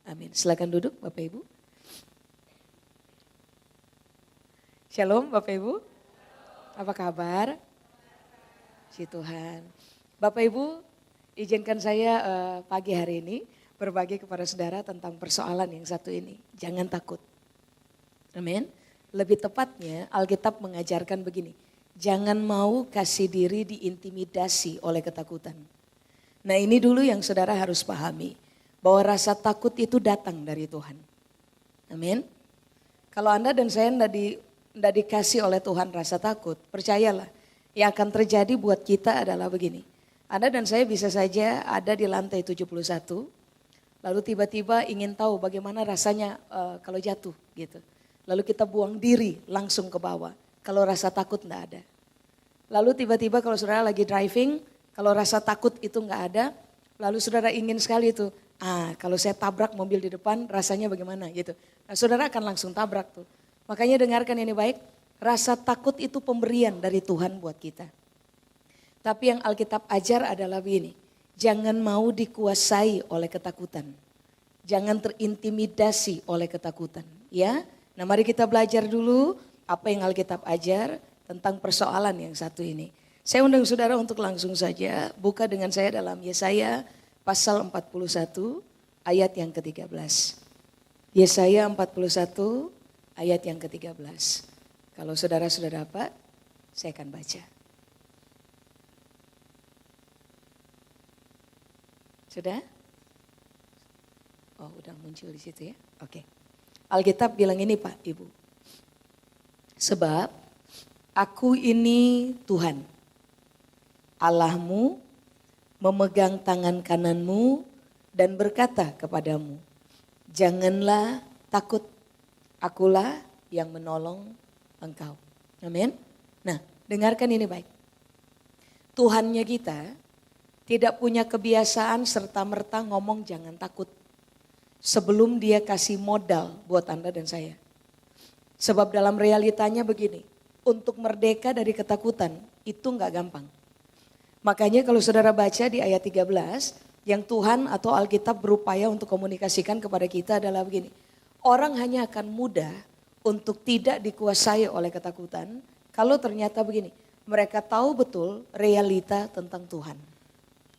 Amin. Silakan duduk Bapak Ibu. Shalom Bapak Ibu. Apa kabar? Puji Tuhan. Bapak Ibu, izinkan saya pagi hari ini berbagi kepada saudara tentang persoalan yang satu ini. Jangan takut. Amin. Lebih tepatnya Alkitab mengajarkan begini. Jangan mau kasih diri diintimidasi oleh ketakutan. Nah ini dulu yang saudara harus pahami. Bahwa rasa takut itu datang dari Tuhan. Amin. Kalau Anda dan saya tidak dikasih oleh Tuhan rasa takut, percayalah. Yang akan terjadi buat kita adalah begini. Anda dan saya bisa saja ada di lantai 71. Lalu tiba-tiba ingin tahu bagaimana rasanya kalau jatuh gitu. Lalu kita buang diri langsung ke bawah. Kalau rasa takut tidak ada. Lalu tiba-tiba kalau saudara lagi driving, kalau rasa takut itu nggak ada. Lalu saudara ingin sekali itu, kalau saya tabrak mobil di depan rasanya bagaimana gitu. Nah saudara akan langsung tabrak tuh. Makanya dengarkan ini baik, rasa takut itu pemberian dari Tuhan buat kita. Tapi yang Alkitab ajar adalah begini, jangan mau dikuasai oleh ketakutan. Jangan terintimidasi oleh ketakutan. Ya, nah mari kita belajar dulu apa yang Alkitab ajar tentang persoalan yang satu ini. Saya undang saudara untuk langsung saja buka dengan saya dalam Yesaya pasal 41 ayat yang ke-13. Yesaya 41 ayat yang ke-13. Kalau saudara sudah dapat, saya akan baca. Sudah? Oh, udah muncul di situ ya. Oke. Alkitab bilang ini Pak, Ibu. Sebab aku ini Tuhan, Allahmu, memegang tangan kananmu dan berkata kepadamu, janganlah takut, akulah yang menolong engkau. Amin. Nah, dengarkan ini baik. Tuhannya kita tidak punya kebiasaan serta-merta ngomong jangan takut. Sebelum dia kasih modal buat Anda dan saya. Sebab dalam realitanya begini, untuk merdeka dari ketakutan itu nggak gampang. Makanya kalau saudara baca di ayat 13, yang Tuhan atau Alkitab berupaya untuk komunikasikan kepada kita adalah begini. Orang hanya akan mudah untuk tidak dikuasai oleh ketakutan kalau ternyata begini. Mereka tahu betul realita tentang Tuhan.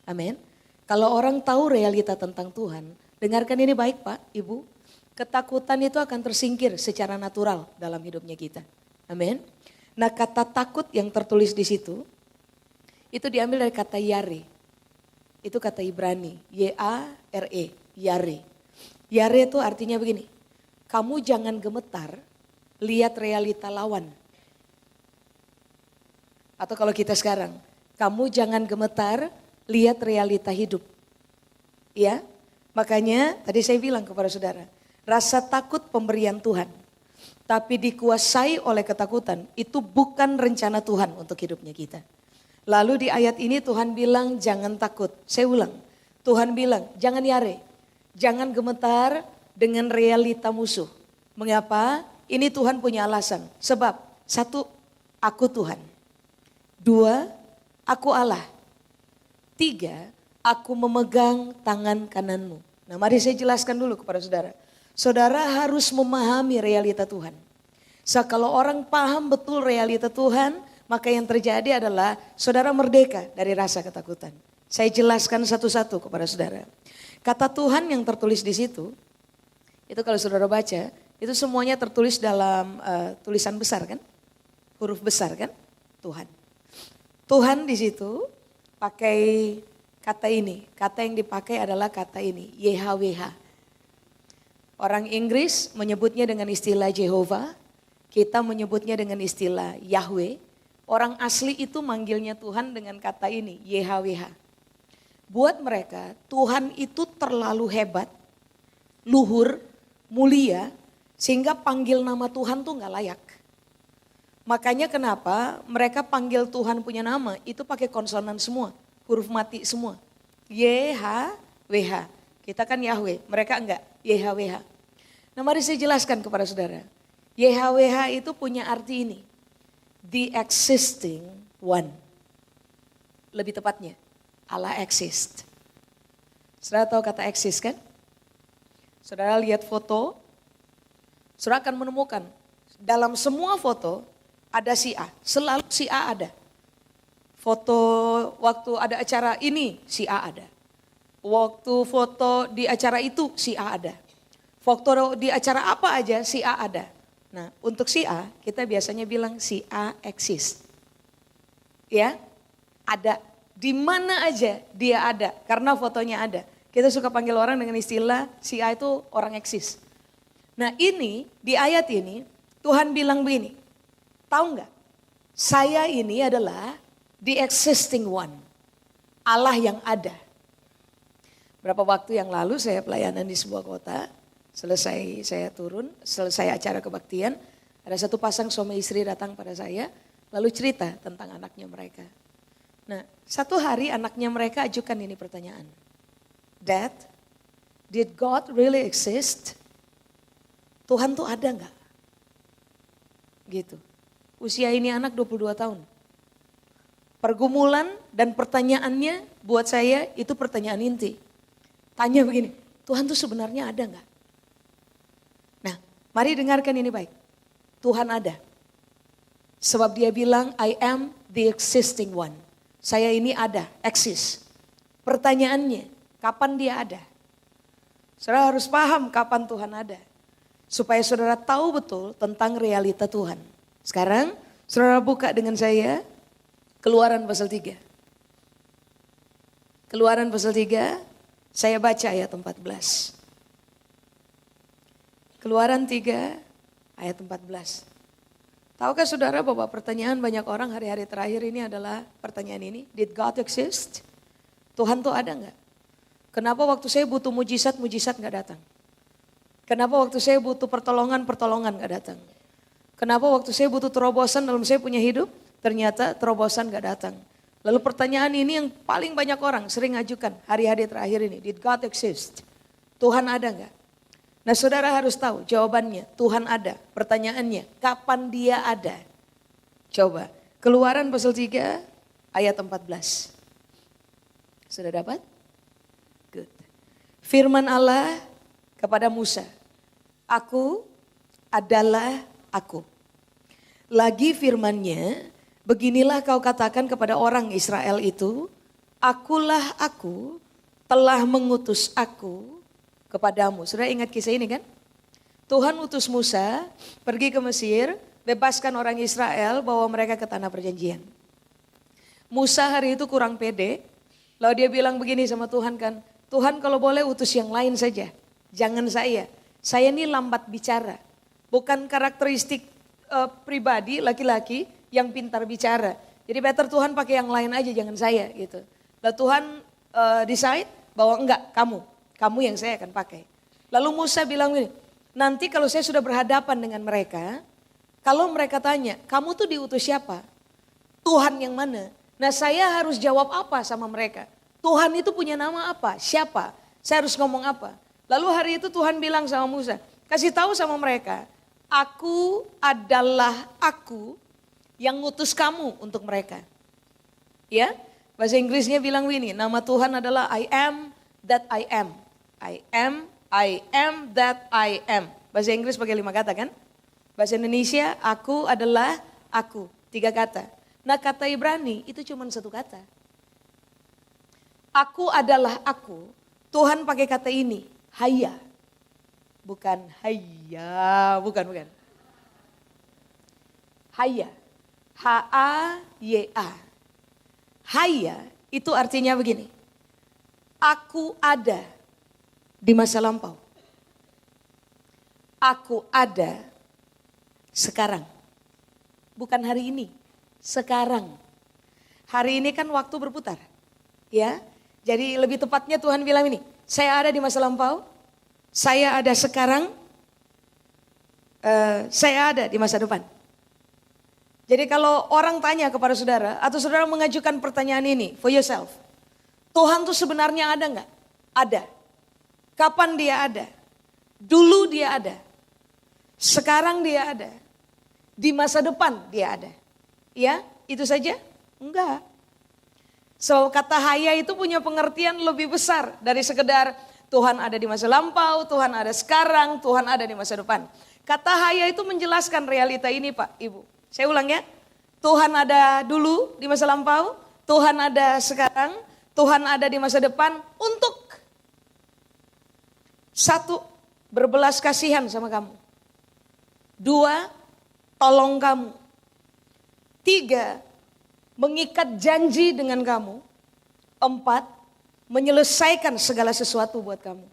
Amin. Kalau orang tahu realita tentang Tuhan, dengarkan ini baik Pak, Ibu. Ketakutan itu akan tersingkir secara natural dalam hidupnya kita. Amin. Nah kata takut yang tertulis di situ, itu diambil dari kata yare. Itu kata Ibrani, Y-A-R-E, yare. Yare itu artinya begini, kamu jangan gemetar, lihat realita lawan. Atau kalau kita sekarang, kamu jangan gemetar, lihat realita hidup. Ya, makanya tadi saya bilang kepada saudara, rasa takut pemberian Tuhan. Tapi dikuasai oleh ketakutan, itu bukan rencana Tuhan untuk hidupnya kita. Lalu di ayat ini Tuhan bilang jangan takut. Saya ulang, Tuhan bilang jangan yare, jangan gemetar dengan realita musuh. Mengapa? Ini Tuhan punya alasan. Sebab, satu, aku Tuhan. Dua, aku Allah. Tiga, aku memegang tangan kananmu. Nah mari saya jelaskan dulu kepada saudara. Saudara harus memahami realita Tuhan. Kalau orang paham betul realita Tuhan, maka yang terjadi adalah saudara merdeka dari rasa ketakutan. Saya jelaskan satu-satu kepada saudara. Kata Tuhan yang tertulis di situ, itu kalau saudara baca, itu semuanya tertulis dalam tulisan besar kan? Huruf besar kan? Tuhan. Tuhan di situ pakai kata ini. Kata yang dipakai adalah kata ini, YHWH. Orang Inggris menyebutnya dengan istilah Jehovah, kita menyebutnya dengan istilah Yahweh. Orang asli itu manggilnya Tuhan dengan kata ini, YHWH. Buat mereka Tuhan itu terlalu hebat, luhur, mulia, sehingga panggil nama Tuhan tuh gak layak. Makanya kenapa mereka panggil Tuhan punya nama itu pakai konsonan semua, huruf mati semua. YHWH, kita kan Yahweh, mereka enggak, YHWH. Nah mari saya jelaskan kepada saudara, YHWH itu punya arti ini, the existing one. Lebih tepatnya, Allah exist. Saudara tahu kata exist kan? Saudara lihat foto, saudara akan menemukan dalam semua foto ada si A, selalu si A ada. Foto waktu ada acara ini si A ada. Waktu foto di acara itu si A ada. Foto di acara apa aja si A ada. Nah, untuk si A kita biasanya bilang si A exist. Ya, ada. Di mana aja dia ada karena fotonya ada. Kita suka panggil orang dengan istilah si A itu orang eksis. Nah ini di ayat ini Tuhan bilang begini. Tahu nggak? Saya ini adalah the existing one. Allah yang ada. Berapa waktu yang lalu saya pelayanan di sebuah kota. Selesai saya turun, selesai acara kebaktian. Ada satu pasang suami istri datang pada saya. Lalu cerita tentang anaknya mereka. Nah, satu hari anaknya mereka ajukan ini pertanyaan. Dad, did God really exist? Tuhan tuh ada nggak? Gitu. Usia ini anak 22 tahun. Pergumulan dan pertanyaannya buat saya itu pertanyaan inti. Tanya begini, Tuhan tuh sebenarnya ada nggak? Nah, mari dengarkan ini baik. Tuhan ada. Sebab dia bilang, I am the existing one. Saya ini ada, eksis. Pertanyaannya, kapan dia ada? Saudara harus paham kapan Tuhan ada. Supaya saudara tahu betul tentang realita Tuhan. Sekarang, saudara buka dengan saya Keluaran pasal 3. Keluaran pasal 3, saya baca ayat 14. Keluaran 3, ayat 14. Tahukah saudara bahwa pertanyaan banyak orang hari-hari terakhir ini adalah pertanyaan ini. Did God exist? Tuhan tuh ada nggak? Kenapa waktu saya butuh mujizat nggak datang? Kenapa waktu saya butuh pertolongan nggak datang? Kenapa waktu saya butuh terobosan dalam saya punya hidup, ternyata terobosan nggak datang? Lalu pertanyaan ini yang paling banyak orang sering ajukan hari-hari terakhir ini. Did God exist? Tuhan ada nggak? Nah saudara harus tahu jawabannya, Tuhan ada. Pertanyaannya, kapan dia ada? Coba, Keluaran pasal 3 ayat 14. Sudah dapat? Good. Firman Allah kepada Musa, aku adalah aku. Lagi firmannya, beginilah kau katakan kepada orang Israel itu, akulah aku, telah mengutus aku kepadamu. Sudah ingat kisah ini kan? Tuhan utus Musa pergi ke Mesir, bebaskan orang Israel, bawa mereka ke tanah perjanjian. Musa hari itu kurang pede, lalu dia bilang begini sama Tuhan kan, Tuhan kalau boleh utus yang lain saja, jangan saya. Saya ini lambat bicara, bukan karakteristik pribadi laki-laki yang pintar bicara. Jadi better Tuhan pakai yang lain aja, jangan saya gitu. Lalu Tuhan decide bahwa enggak, kamu yang saya akan pakai. Lalu Musa bilang gini, nanti kalau saya sudah berhadapan dengan mereka, kalau mereka tanya, kamu tuh diutus siapa? Tuhan yang mana? Nah saya harus jawab apa sama mereka? Tuhan itu punya nama apa? Siapa? Saya harus ngomong apa? Lalu hari itu Tuhan bilang sama Musa, kasih tahu sama mereka, aku adalah aku yang ngutus kamu untuk mereka. Ya, bahasa Inggrisnya bilang begini, nama Tuhan adalah I am that I am. I am that I am. Bahasa Inggris pakai 5 kata kan? Bahasa Indonesia, aku adalah aku. 3 kata. Nah kata Ibrani itu cuma 1 kata. Aku adalah aku. Tuhan pakai kata ini, haya. Bukan haya, bukan. Haya. H-A-Y-A. Haya itu artinya begini. Aku ada di masa lampau. Aku ada sekarang. Bukan hari ini, sekarang. Hari ini kan waktu berputar. Ya. Jadi lebih tepatnya Tuhan bilang ini, saya ada di masa lampau, saya ada sekarang, saya ada di masa depan. Jadi kalau orang tanya kepada saudara, atau saudara mengajukan pertanyaan ini for yourself. Tuhan tuh sebenarnya ada enggak? Ada. Kapan dia ada? Dulu dia ada. Sekarang dia ada. Di masa depan dia ada. Ya, itu saja? Enggak. So kata haya itu punya pengertian lebih besar dari sekedar Tuhan ada di masa lampau, Tuhan ada sekarang, Tuhan ada di masa depan. Kata haya itu menjelaskan realita ini Pak, Ibu. Saya ulang ya. Tuhan ada dulu di masa lampau, Tuhan ada sekarang, Tuhan ada di masa depan untuk satu, berbelas kasihan sama kamu. Dua, tolong kamu. Tiga, mengikat janji dengan kamu. Empat, menyelesaikan segala sesuatu buat kamu.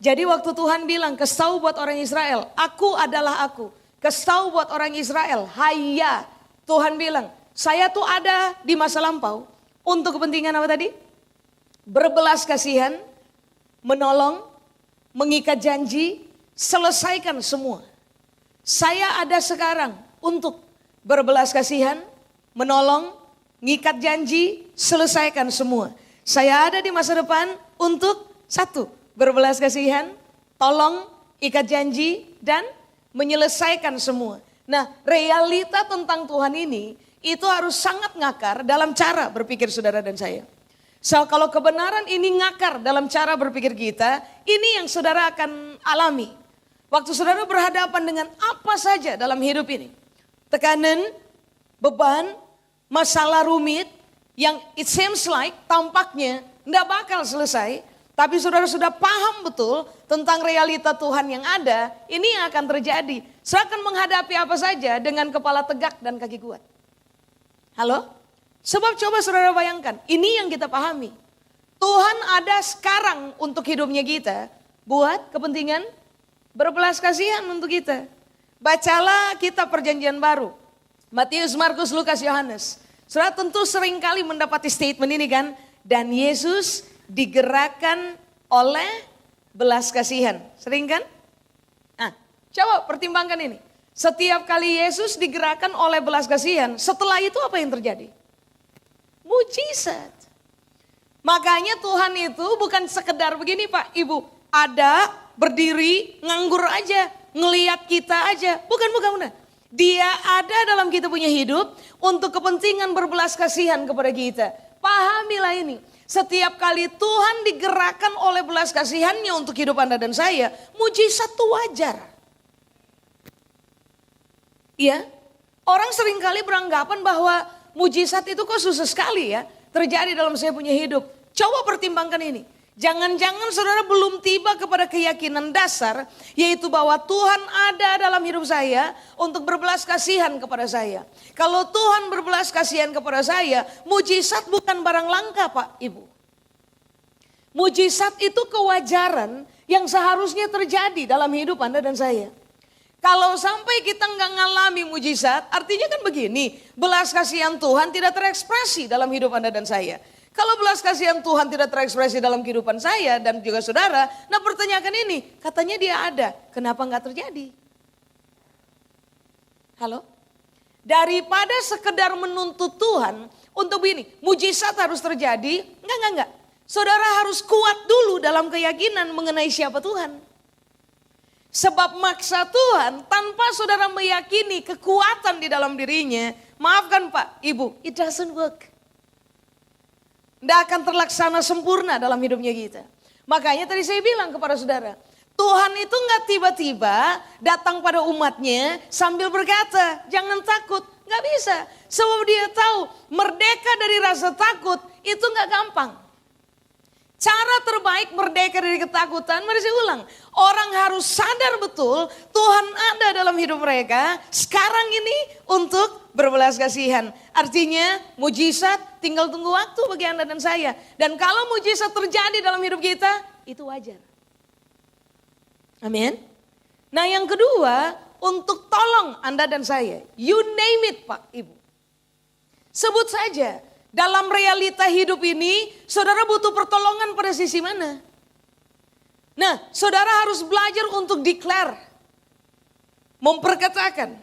Jadi waktu Tuhan bilang, kasih tahu buat orang Israel, aku adalah aku. Kasih tahu buat orang Israel, haya. Tuhan bilang, saya tuh ada di masa lampau. Untuk kepentingan apa tadi? Berbelas kasihan, menolong, mengikat janji, selesaikan semua. Saya ada sekarang untuk berbelas kasihan, menolong, mengikat janji, selesaikan semua. Saya ada di masa depan untuk satu, berbelas kasihan, tolong, ikat janji, dan menyelesaikan semua. Nah, realita tentang Tuhan ini itu harus sangat ngakar dalam cara berpikir saudara dan saya. So, kalau kebenaran ini ngakar dalam cara berpikir kita, ini yang saudara akan alami. Waktu saudara berhadapan dengan apa saja dalam hidup ini. Tekanan, beban, masalah rumit yang it seems like tampaknya tidak bakal selesai. Tapi saudara sudah paham betul tentang realita Tuhan yang ada, ini yang akan terjadi. Saudara akan menghadapi apa saja dengan kepala tegak dan kaki kuat. Halo? Sebab coba saudara bayangkan, ini yang kita pahami. Tuhan ada sekarang untuk hidupnya kita, buat kepentingan berbelas kasihan untuk kita. Bacalah kita perjanjian baru. Matius, Markus, Lukas, Yohanes. Saudara tentu sering kali mendapati statement ini kan. Dan Yesus digerakkan oleh belas kasihan. Sering kan? Nah, coba pertimbangkan ini. Setiap kali Yesus digerakkan oleh belas kasihan, setelah itu apa yang terjadi? Mujizat. Makanya Tuhan itu bukan sekedar begini Pak, Ibu. Ada, berdiri, nganggur aja, ngelihat kita aja. Bukan. Dia ada dalam kita punya hidup untuk kepentingan berbelas kasihan kepada kita. Pahamilah ini. Setiap kali Tuhan digerakkan oleh belas kasihannya untuk hidup Anda dan saya, mujizat itu wajar. Ya, orang seringkali beranggapan bahwa mujizat itu kok susah sekali ya terjadi dalam saya punya hidup. Coba pertimbangkan ini. Jangan-jangan saudara belum tiba kepada keyakinan dasar, yaitu bahwa Tuhan ada dalam hidup saya untuk berbelas kasihan kepada saya. Kalau Tuhan berbelas kasihan kepada saya, mujizat bukan barang langka Pak Ibu. Mujizat itu kewajaran yang seharusnya terjadi dalam hidup Anda dan saya. Kalau sampai kita nggak ngalami mujizat, artinya kan begini, belas kasihan Tuhan tidak terekspresi dalam hidup Anda dan saya. Kalau belas kasihan Tuhan tidak terekspresi dalam kehidupan saya dan juga saudara, nah pertanyakan ini, katanya dia ada, kenapa nggak terjadi? Halo? Daripada sekedar menuntut Tuhan untuk ini, mujizat harus terjadi, enggak. Saudara harus kuat dulu dalam keyakinan mengenai siapa Tuhan. Sebab maksa Tuhan tanpa saudara meyakini kekuatan di dalam dirinya, maafkan Pak, Ibu, it doesn't work. Tidak akan terlaksana sempurna dalam hidupnya kita. Makanya tadi saya bilang kepada saudara, Tuhan itu nggak tiba-tiba datang pada umatnya sambil berkata, jangan takut. Nggak bisa. Sebab dia tahu merdeka dari rasa takut itu nggak gampang. Cara terbaik merdeka dari ketakutan, mari saya ulang. Orang harus sadar betul Tuhan ada dalam hidup mereka sekarang ini untuk berbelas kasihan. Artinya mujizat tinggal tunggu waktu bagi Anda dan saya. Dan kalau mujizat terjadi dalam hidup kita, itu wajar. Amin. Nah yang kedua, untuk tolong Anda dan saya. You name it Pak, Ibu. Sebut saja. Dalam realita hidup ini, saudara butuh pertolongan pada sisi mana? Nah, saudara harus belajar untuk declare. Memperkatakan.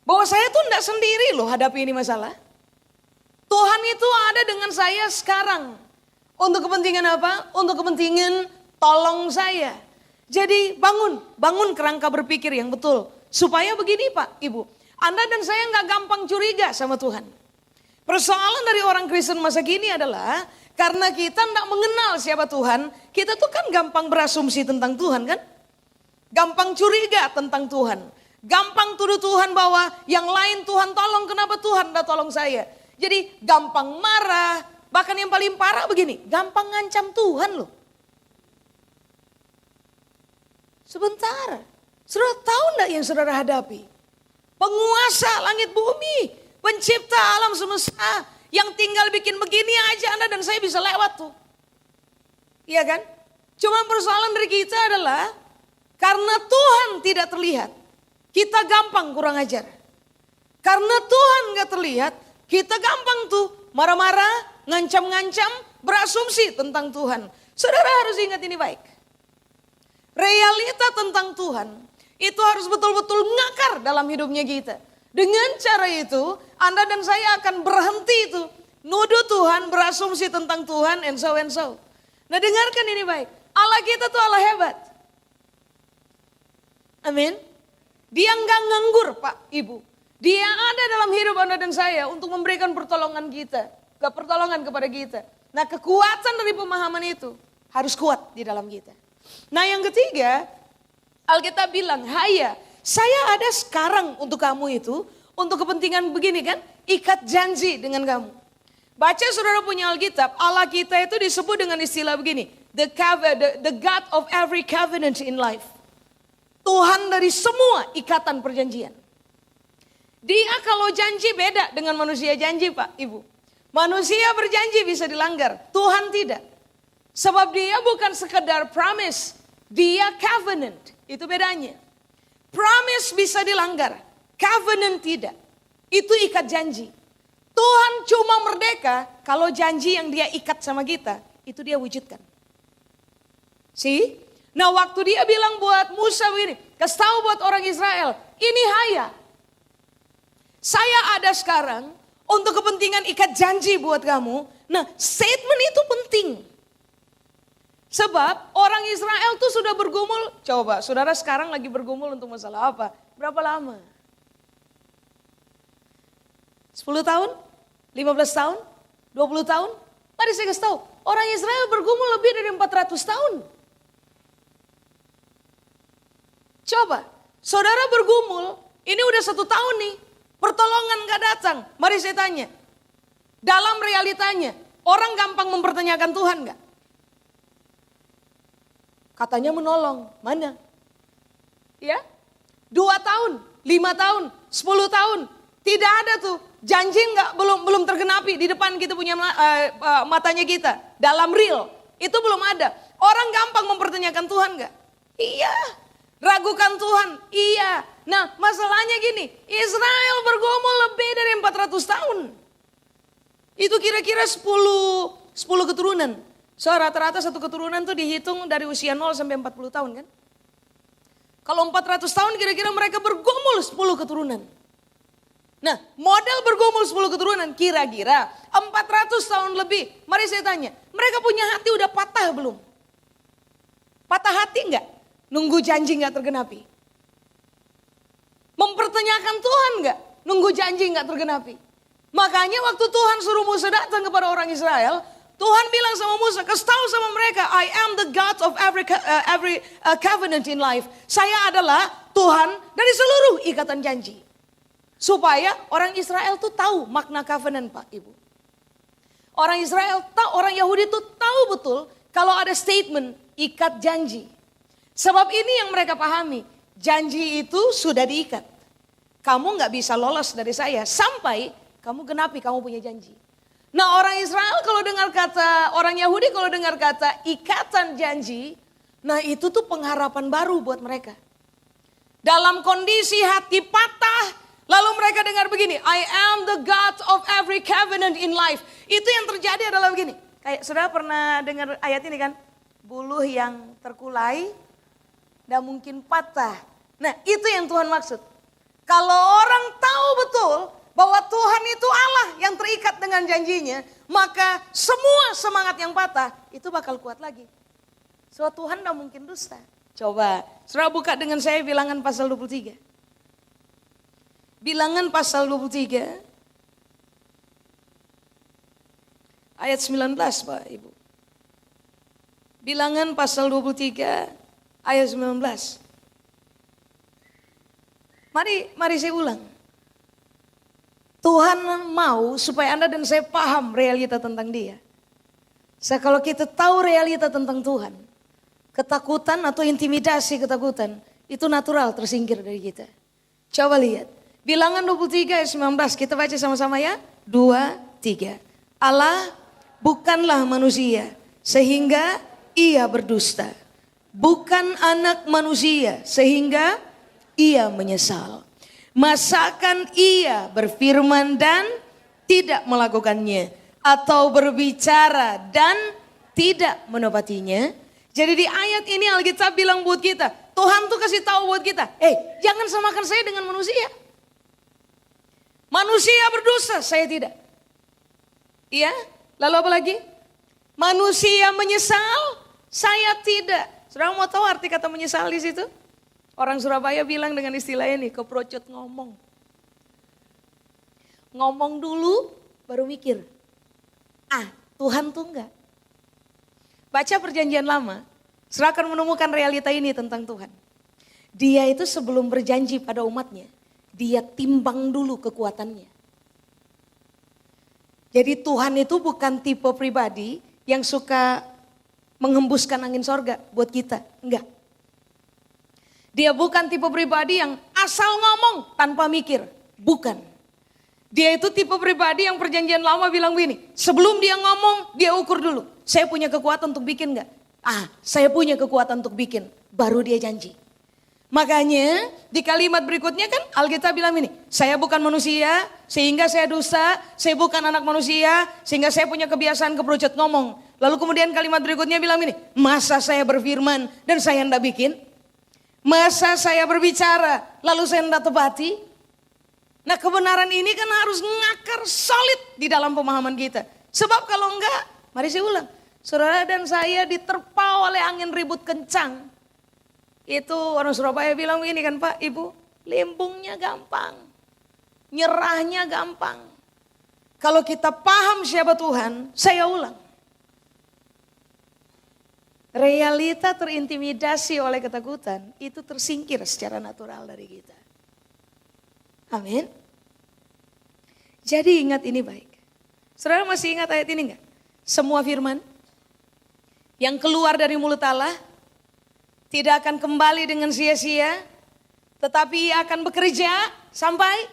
Bahwa saya tuh enggak sendiri loh hadapi ini masalah. Tuhan itu ada dengan saya sekarang. Untuk kepentingan apa? Untuk kepentingan tolong saya. Jadi bangun kerangka berpikir yang betul. Supaya begini Pak, Ibu. Anda dan saya enggak gampang curiga sama Tuhan. Persoalan dari orang Kristen masa kini adalah Karena kita tidak mengenal siapa Tuhan, kita tuh kan gampang berasumsi tentang Tuhan kan? Gampang curiga tentang Tuhan. Gampang tuduh Tuhan bahwa yang lain Tuhan tolong, kenapa Tuhan tidak tolong saya? Jadi gampang marah, bahkan yang paling parah begini, gampang ngancam Tuhan loh. Sebentar, saudara tahu enggak yang saudara hadapi? Penguasa langit bumi, pencipta alam semesta, yang tinggal bikin begini aja Anda dan saya bisa lewat tuh. Iya kan? Cuma persoalan dari kita adalah karena Tuhan tidak terlihat, kita gampang kurang ajar. Karena Tuhan gak terlihat, kita gampang tuh marah-marah, ngancam-ngancam, berasumsi tentang Tuhan. Saudara harus ingat ini baik. Realita tentang Tuhan itu harus betul-betul ngakar dalam hidupnya kita. Dengan cara itu, Anda dan saya akan berhenti itu nuduh Tuhan, berasumsi tentang Tuhan, and so and so. Nah dengarkan ini baik, Allah kita tuh Allah hebat. Amin. Dia nggak nganggur Pak, Ibu. Dia ada dalam hidup Anda dan saya untuk memberikan pertolongan kita, pertolongan kepada kita. Nah kekuatan dari pemahaman itu harus kuat di dalam kita. Nah yang ketiga, Alkitab bilang, haya, saya ada sekarang untuk kamu itu, untuk kepentingan begini kan, ikat janji dengan kamu. Baca saudara punya Alkitab, Allah kita itu disebut dengan istilah begini, the God of every covenant in life. Tuhan dari semua ikatan perjanjian. Dia kalau janji beda dengan manusia janji Pak, Ibu. Manusia berjanji bisa dilanggar, Tuhan tidak. Sebab dia bukan sekedar promise, dia covenant. Itu bedanya. Promise bisa dilanggar, covenant tidak. Itu ikat janji. Tuhan cuma merdeka kalau janji yang dia ikat sama kita, itu dia wujudkan. See? Nah waktu dia bilang buat Musa begini, kasih tahu buat orang Israel, ini haya. Saya ada sekarang untuk kepentingan ikat janji buat kamu. Nah statement itu penting. Sebab orang Israel tuh sudah bergumul, coba saudara sekarang lagi bergumul untuk masalah apa? Berapa lama? 10 tahun? 15 tahun? 20 tahun? Mari saya kasih tahu, orang Israel bergumul lebih dari 400 tahun. Coba, saudara bergumul, ini udah 1 tahun nih, pertolongan gak datang. Mari saya tanya, dalam realitanya, orang gampang mempertanyakan Tuhan gak? Katanya menolong, mana? Ya, 2 tahun, 5 tahun, 10 tahun, tidak ada tuh janji belum tergenapi di depan kita punya matanya kita dalam real itu belum ada. Orang gampang mempertanyakan Tuhan nggak? Iya, ragukan Tuhan, iya. Nah masalahnya gini, Israel bergumul lebih dari 400 tahun. Itu kira-kira 10 keturunan. So rata-rata satu keturunan tuh dihitung dari usia 0 sampai 40 tahun kan. Kalau 400 tahun kira-kira mereka bergumul 10 keturunan. Nah model bergumul 10 keturunan kira-kira 400 tahun lebih. Mari saya tanya, mereka punya hati udah patah belum? Patah hati enggak? Nunggu janji enggak tergenapi? Mempertanyakan Tuhan enggak? Nunggu janji enggak tergenapi? Makanya waktu Tuhan suruh Musa datang kepada orang Israel, Tuhan bilang sama Musa, kasih tahu sama mereka, I am the God of every covenant in life. Saya adalah Tuhan dari seluruh ikatan janji. Supaya orang Israel tuh tahu makna covenant Pak Ibu. Orang Israel tahu, orang Yahudi tuh tahu betul kalau ada statement ikat janji. Sebab ini yang mereka pahami, janji itu sudah diikat. Kamu gak bisa lolos dari saya sampai kamu genapi kamu punya janji. Nah orang Israel kalau dengar kata, orang Yahudi kalau dengar kata ikatan janji, nah itu tuh pengharapan baru buat mereka. Dalam kondisi hati patah, lalu mereka dengar begini, I am the God of every covenant in life. Itu yang terjadi adalah begini, kayak saudara pernah dengar ayat ini kan, buluh yang terkulai, dan mungkin patah. Nah itu yang Tuhan maksud. Kalau orang tahu betul, bahwa Tuhan itu Allah yang terikat dengan janjinya, maka semua semangat yang patah itu bakal kuat lagi. So Tuhan tidak mungkin dusta. Coba, saudara buka dengan saya Bilangan pasal 23. Bilangan pasal 23. ayat 19 Pak Ibu. Bilangan pasal 23 ayat 19. Mari saya ulang. Tuhan mau supaya Anda dan saya paham realita tentang Dia. Kalau kita tahu realita tentang Tuhan, ketakutan atau intimidasi ketakutan itu natural tersingkir dari kita. Coba lihat. Bilangan 23 ayat 19, kita baca sama-sama ya. 2, 3. Allah bukanlah manusia sehingga ia berdusta. Bukan anak manusia sehingga ia menyesal. Masakan ia berfirman dan tidak melakukannya, atau berbicara dan tidak menepatinya. Jadi di ayat ini Alkitab bilang buat kita, Tuhan tuh kasih tahu buat kita, jangan samakan saya dengan manusia. Manusia berdosa, saya tidak. Iya, lalu apa lagi? Manusia menyesal, saya tidak. Saudara mau tahu arti kata menyesal di situ? Orang Surabaya bilang dengan istilah ini, keprocot ngomong. Ngomong dulu, baru mikir. Tuhan tuh enggak. Baca perjanjian lama, saudara akan menemukan realita ini tentang Tuhan. Dia itu sebelum berjanji pada umatnya, dia timbang dulu kekuatannya. Jadi Tuhan itu bukan tipe pribadi yang suka menghembuskan angin sorga buat kita, enggak. Dia bukan tipe pribadi yang asal ngomong tanpa mikir, bukan. Dia itu tipe pribadi yang perjanjian lama bilang begini, sebelum dia ngomong dia ukur dulu, saya punya kekuatan untuk bikin enggak? Saya punya kekuatan untuk bikin, baru dia janji. Makanya di kalimat berikutnya kan Alkitab bilang ini, saya bukan manusia sehingga saya dosa, saya bukan anak manusia sehingga saya punya kebiasaan keprocot ngomong. Lalu kemudian kalimat berikutnya bilang ini, masa saya berfirman dan saya hendak bikin? Masa saya berbicara lalu saya hendak tepati? Nah kebenaran ini kan harus ngakar solid di dalam pemahaman kita. Sebab kalau enggak, mari saya ulang. Saudara dan saya diterpa oleh angin ribut kencang. Itu orang Surabaya bilang begini kan Pak, Ibu, limbungnya gampang, nyerahnya gampang. Kalau kita paham siapa Tuhan, saya ulang. Realita terintimidasi oleh ketakutan itu tersingkir secara natural dari kita. Amin. Jadi ingat ini baik. Saudara masih ingat ayat ini enggak? Semua firman yang keluar dari mulut Allah tidak akan kembali dengan sia-sia, tetapi akan bekerja sampai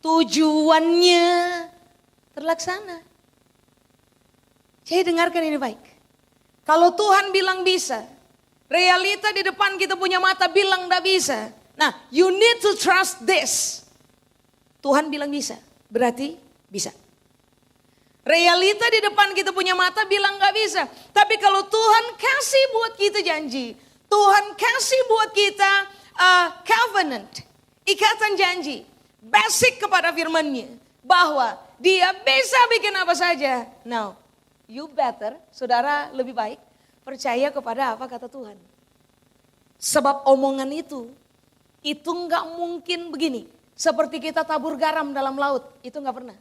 tujuannya terlaksana. Jadi dengarkan ini baik. Kalau Tuhan bilang bisa, realita di depan kita punya mata bilang tidak bisa. Nah, you need to trust this. Tuhan bilang bisa, berarti bisa. Realita di depan kita punya mata bilang gak bisa. Tapi kalau Tuhan kasih buat kita janji, Tuhan kasih buat kita covenant, ikatan janji, basic kepada firman-Nya, bahwa Dia bisa bikin apa saja. Now, you better, saudara lebih baik percaya kepada apa kata Tuhan. Sebab omongan itu nggak mungkin begini. Seperti kita tabur garam dalam laut, itu nggak pernah.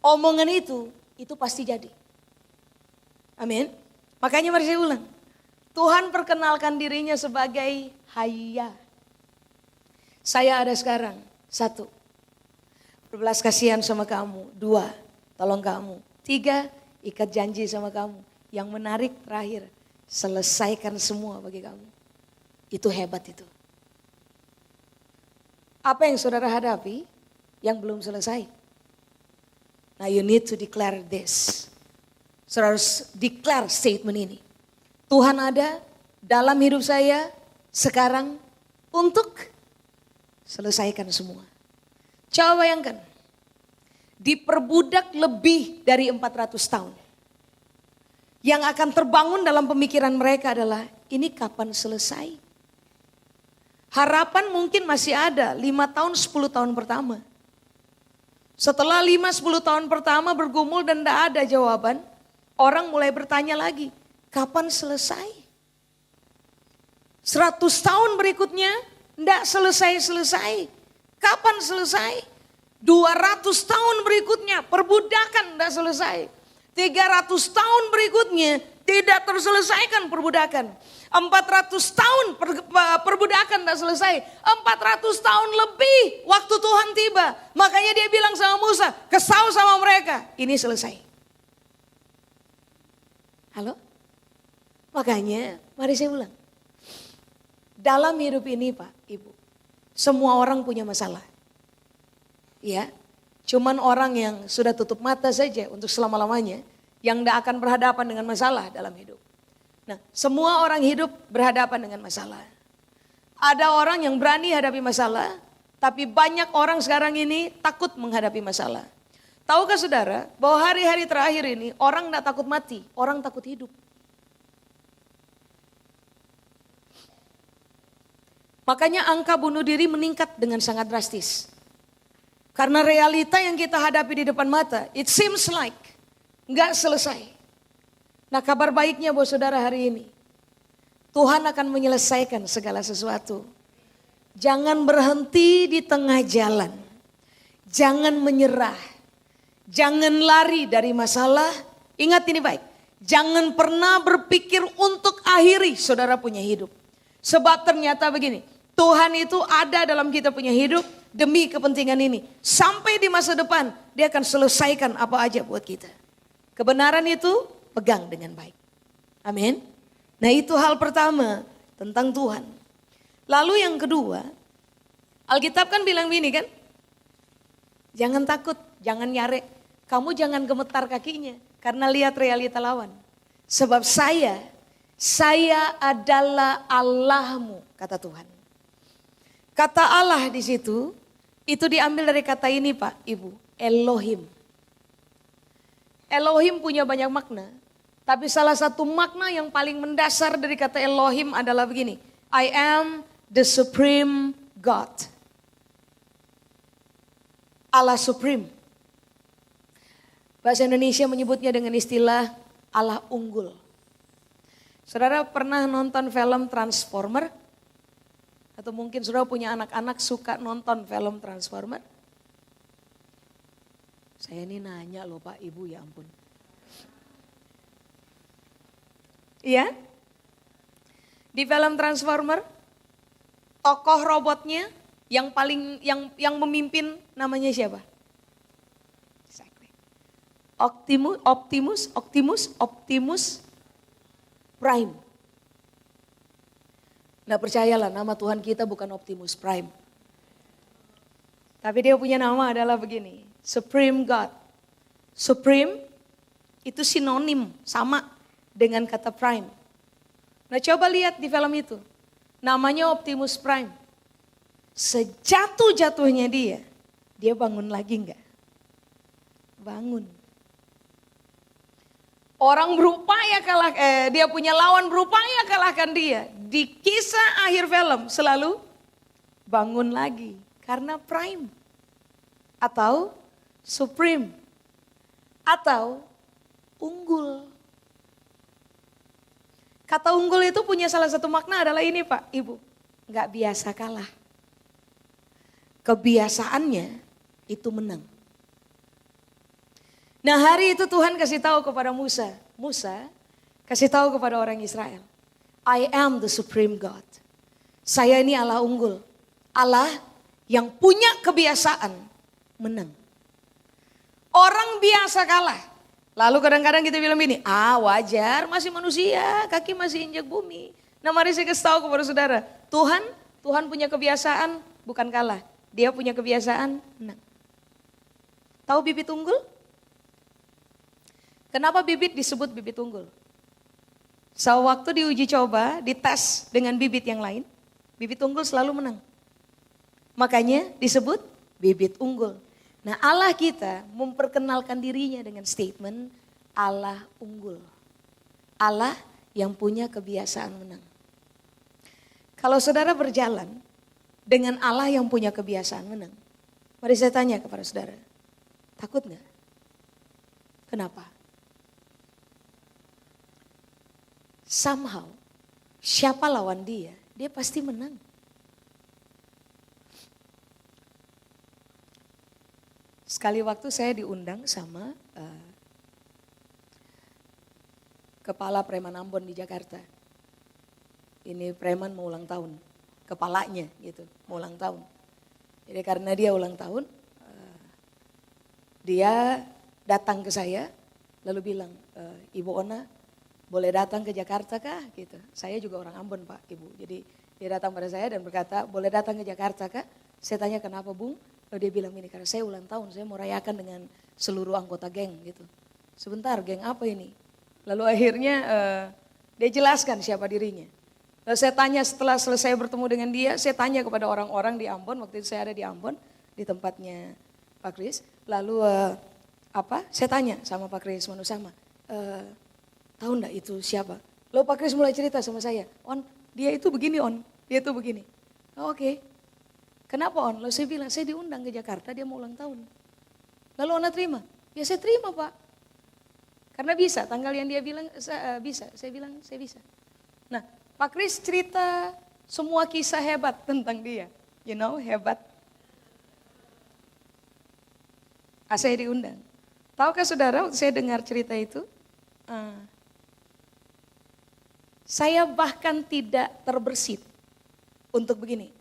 Omongan itu pasti jadi. Amin. Makanya mari saya ulang. Tuhan perkenalkan dirinya sebagai Hayya. Saya ada sekarang, 1. Berbelas kasihan sama kamu. 2, tolong kamu. 3, ikat janji sama kamu. Yang menarik terakhir, selesaikan semua bagi kamu. Itu hebat itu. Apa yang saudara hadapi yang belum selesai? Now you need to declare this. Saudara harus declare statement ini. Tuhan ada dalam hidup saya sekarang untuk selesaikan semua. Coba bayangkan, diperbudak lebih dari 400 tahun. Yang akan terbangun dalam pemikiran mereka adalah ini kapan selesai? Harapan mungkin masih ada 5 tahun 10 tahun pertama. Setelah 5-10 tahun pertama bergumul dan tidak ada jawaban, orang mulai bertanya lagi, kapan selesai? 100 tahun berikutnya tidak selesai-selesai. Kapan selesai? 200 tahun berikutnya perbudakan tidak selesai. 300 tahun berikutnya tidak terselesaikan perbudakan. 400 tahun perbudakan tak selesai. 400 tahun lebih waktu Tuhan tiba. Makanya dia bilang sama Musa, kesal sama mereka. Ini selesai. Halo? Makanya mari saya ulang. Dalam hidup ini Pak, Ibu, semua orang punya masalah. Ya, cuman orang yang sudah tutup mata saja untuk selama-lamanya yang tidak akan berhadapan dengan masalah dalam hidup. Nah, semua orang hidup berhadapan dengan masalah. Ada orang yang berani hadapi masalah, tapi banyak orang sekarang ini takut menghadapi masalah. Tahukah saudara bahwa hari-hari terakhir ini orang tidak takut mati, orang takut hidup. Makanya angka bunuh diri meningkat dengan sangat drastis. Karena realita yang kita hadapi di depan mata, it seems like nggak selesai. Nah, kabar baiknya buat saudara hari ini, Tuhan akan menyelesaikan segala sesuatu. Jangan berhenti di tengah jalan. Jangan menyerah. Jangan lari dari masalah. Ingat ini baik. Jangan pernah berpikir untuk akhiri saudara punya hidup. Sebab ternyata begini, Tuhan itu ada dalam kita punya hidup demi kepentingan ini. Sampai di masa depan dia akan selesaikan apa aja buat kita. Kebenaran itu pegang dengan baik. Amin. Nah, itu hal pertama tentang Tuhan. Lalu yang kedua, Alkitab kan bilang gini kan. Jangan takut, jangan nyare. Kamu jangan gemetar kakinya karena lihat realita lawan. Sebab saya adalah Allahmu, kata Tuhan. Kata Allah di situ, itu diambil dari kata ini Pak, Ibu, Elohim. Elohim punya banyak makna. Tapi salah satu makna yang paling mendasar dari kata Elohim adalah begini. I am the supreme God. Allah supreme. Bahasa Indonesia menyebutnya dengan istilah Allah unggul. Saudara pernah nonton film Transformer? Atau mungkin saudara punya anak-anak suka nonton film Transformer? Saya ini nanya loh Pak, Ibu, ya ampun. Iya? Di film Transformer, tokoh robotnya yang paling yang memimpin namanya siapa? Optimus Prime. Nggak percayalah, nama Tuhan kita bukan Optimus Prime. Tapi dia punya nama adalah begini, Supreme God. Supreme itu sinonim sama dengan kata Prime. Nah, coba lihat di film itu. Namanya Optimus Prime. Sejatuh-jatuhnya dia bangun lagi enggak? Bangun. Orang berupaya dia punya lawan berupaya kalahkan dia. Di kisah akhir film selalu bangun lagi. Karena Prime. Atau Supreme. Atau unggul. Kata unggul itu punya salah satu makna adalah ini Pak, Ibu. Nggak biasa kalah. Kebiasaannya itu menang. Nah, hari itu Tuhan kasih tahu kepada Musa. Musa kasih tahu kepada orang Israel. I am the supreme God. Saya ini Allah unggul. Allah yang punya kebiasaan menang. Orang biasa kalah. Lalu kadang-kadang kita bilang gini, wajar masih manusia, kaki masih injak bumi. Nah, mari saya kasih tahu kepada saudara, Tuhan punya kebiasaan bukan kalah. Dia punya kebiasaan menang. Tahu bibit unggul? Kenapa bibit disebut bibit unggul? Sewaktu diuji coba, dites dengan bibit yang lain, bibit unggul selalu menang. Makanya disebut bibit unggul. Nah, Allah kita memperkenalkan dirinya dengan statement Allah unggul. Allah yang punya kebiasaan menang. Kalau saudara berjalan dengan Allah yang punya kebiasaan menang, mari saya tanya kepada saudara, takut gak? Kenapa? Somehow, siapa lawan dia pasti menang. Sekali waktu saya diundang sama kepala preman Ambon di Jakarta. Ini preman mau ulang tahun, kepalanya gitu, mau ulang tahun. Jadi karena dia ulang tahun, dia datang ke saya, lalu bilang, Ibu Ona boleh datang ke Jakarta kah? Gitu. Saya juga orang Ambon Pak, Ibu. Jadi dia datang pada saya dan berkata, boleh datang ke Jakarta kah? Saya tanya kenapa Bung? Lalu dia bilang ini, karena saya ulang tahun, saya mau rayakan dengan seluruh anggota geng gitu. Sebentar, geng apa ini? Lalu akhirnya dia jelaskan siapa dirinya. Lalu saya tanya setelah selesai bertemu dengan dia, saya tanya kepada orang-orang di Ambon, waktu itu saya ada di Ambon, di tempatnya Pak Kris. Lalu saya tanya sama Pak Kris Manusama, tahu enggak itu siapa? Lalu Pak Kris mulai cerita sama saya, On, dia itu begini On, dia itu begini. Oh, oke. Kenapa On? Lalu saya bilang, saya diundang ke Jakarta, dia mau ulang tahun. Lalu Ona terima? Ya saya terima Pak. Karena bisa, tanggal yang dia bilang bisa, saya bilang saya bisa. Nah, Pak Kris cerita semua kisah hebat tentang dia. You know, hebat. Saya diundang. Tahukah saudara, waktu saya dengar cerita itu, saya bahkan tidak terbersit untuk begini.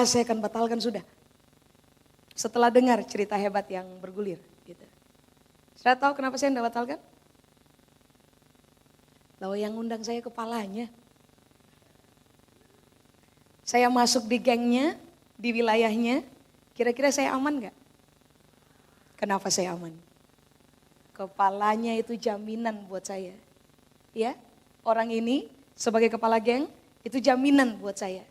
Saya akan batalkan sudah. Setelah dengar cerita hebat yang bergulir. Gitu. Saya tahu kenapa saya tidak batalkan? Lalu yang undang saya kepalanya. Saya masuk di gengnya, di wilayahnya, kira-kira saya aman gak? Kenapa saya aman? Kepalanya itu jaminan buat saya. Ya, orang ini sebagai kepala geng, itu jaminan buat saya.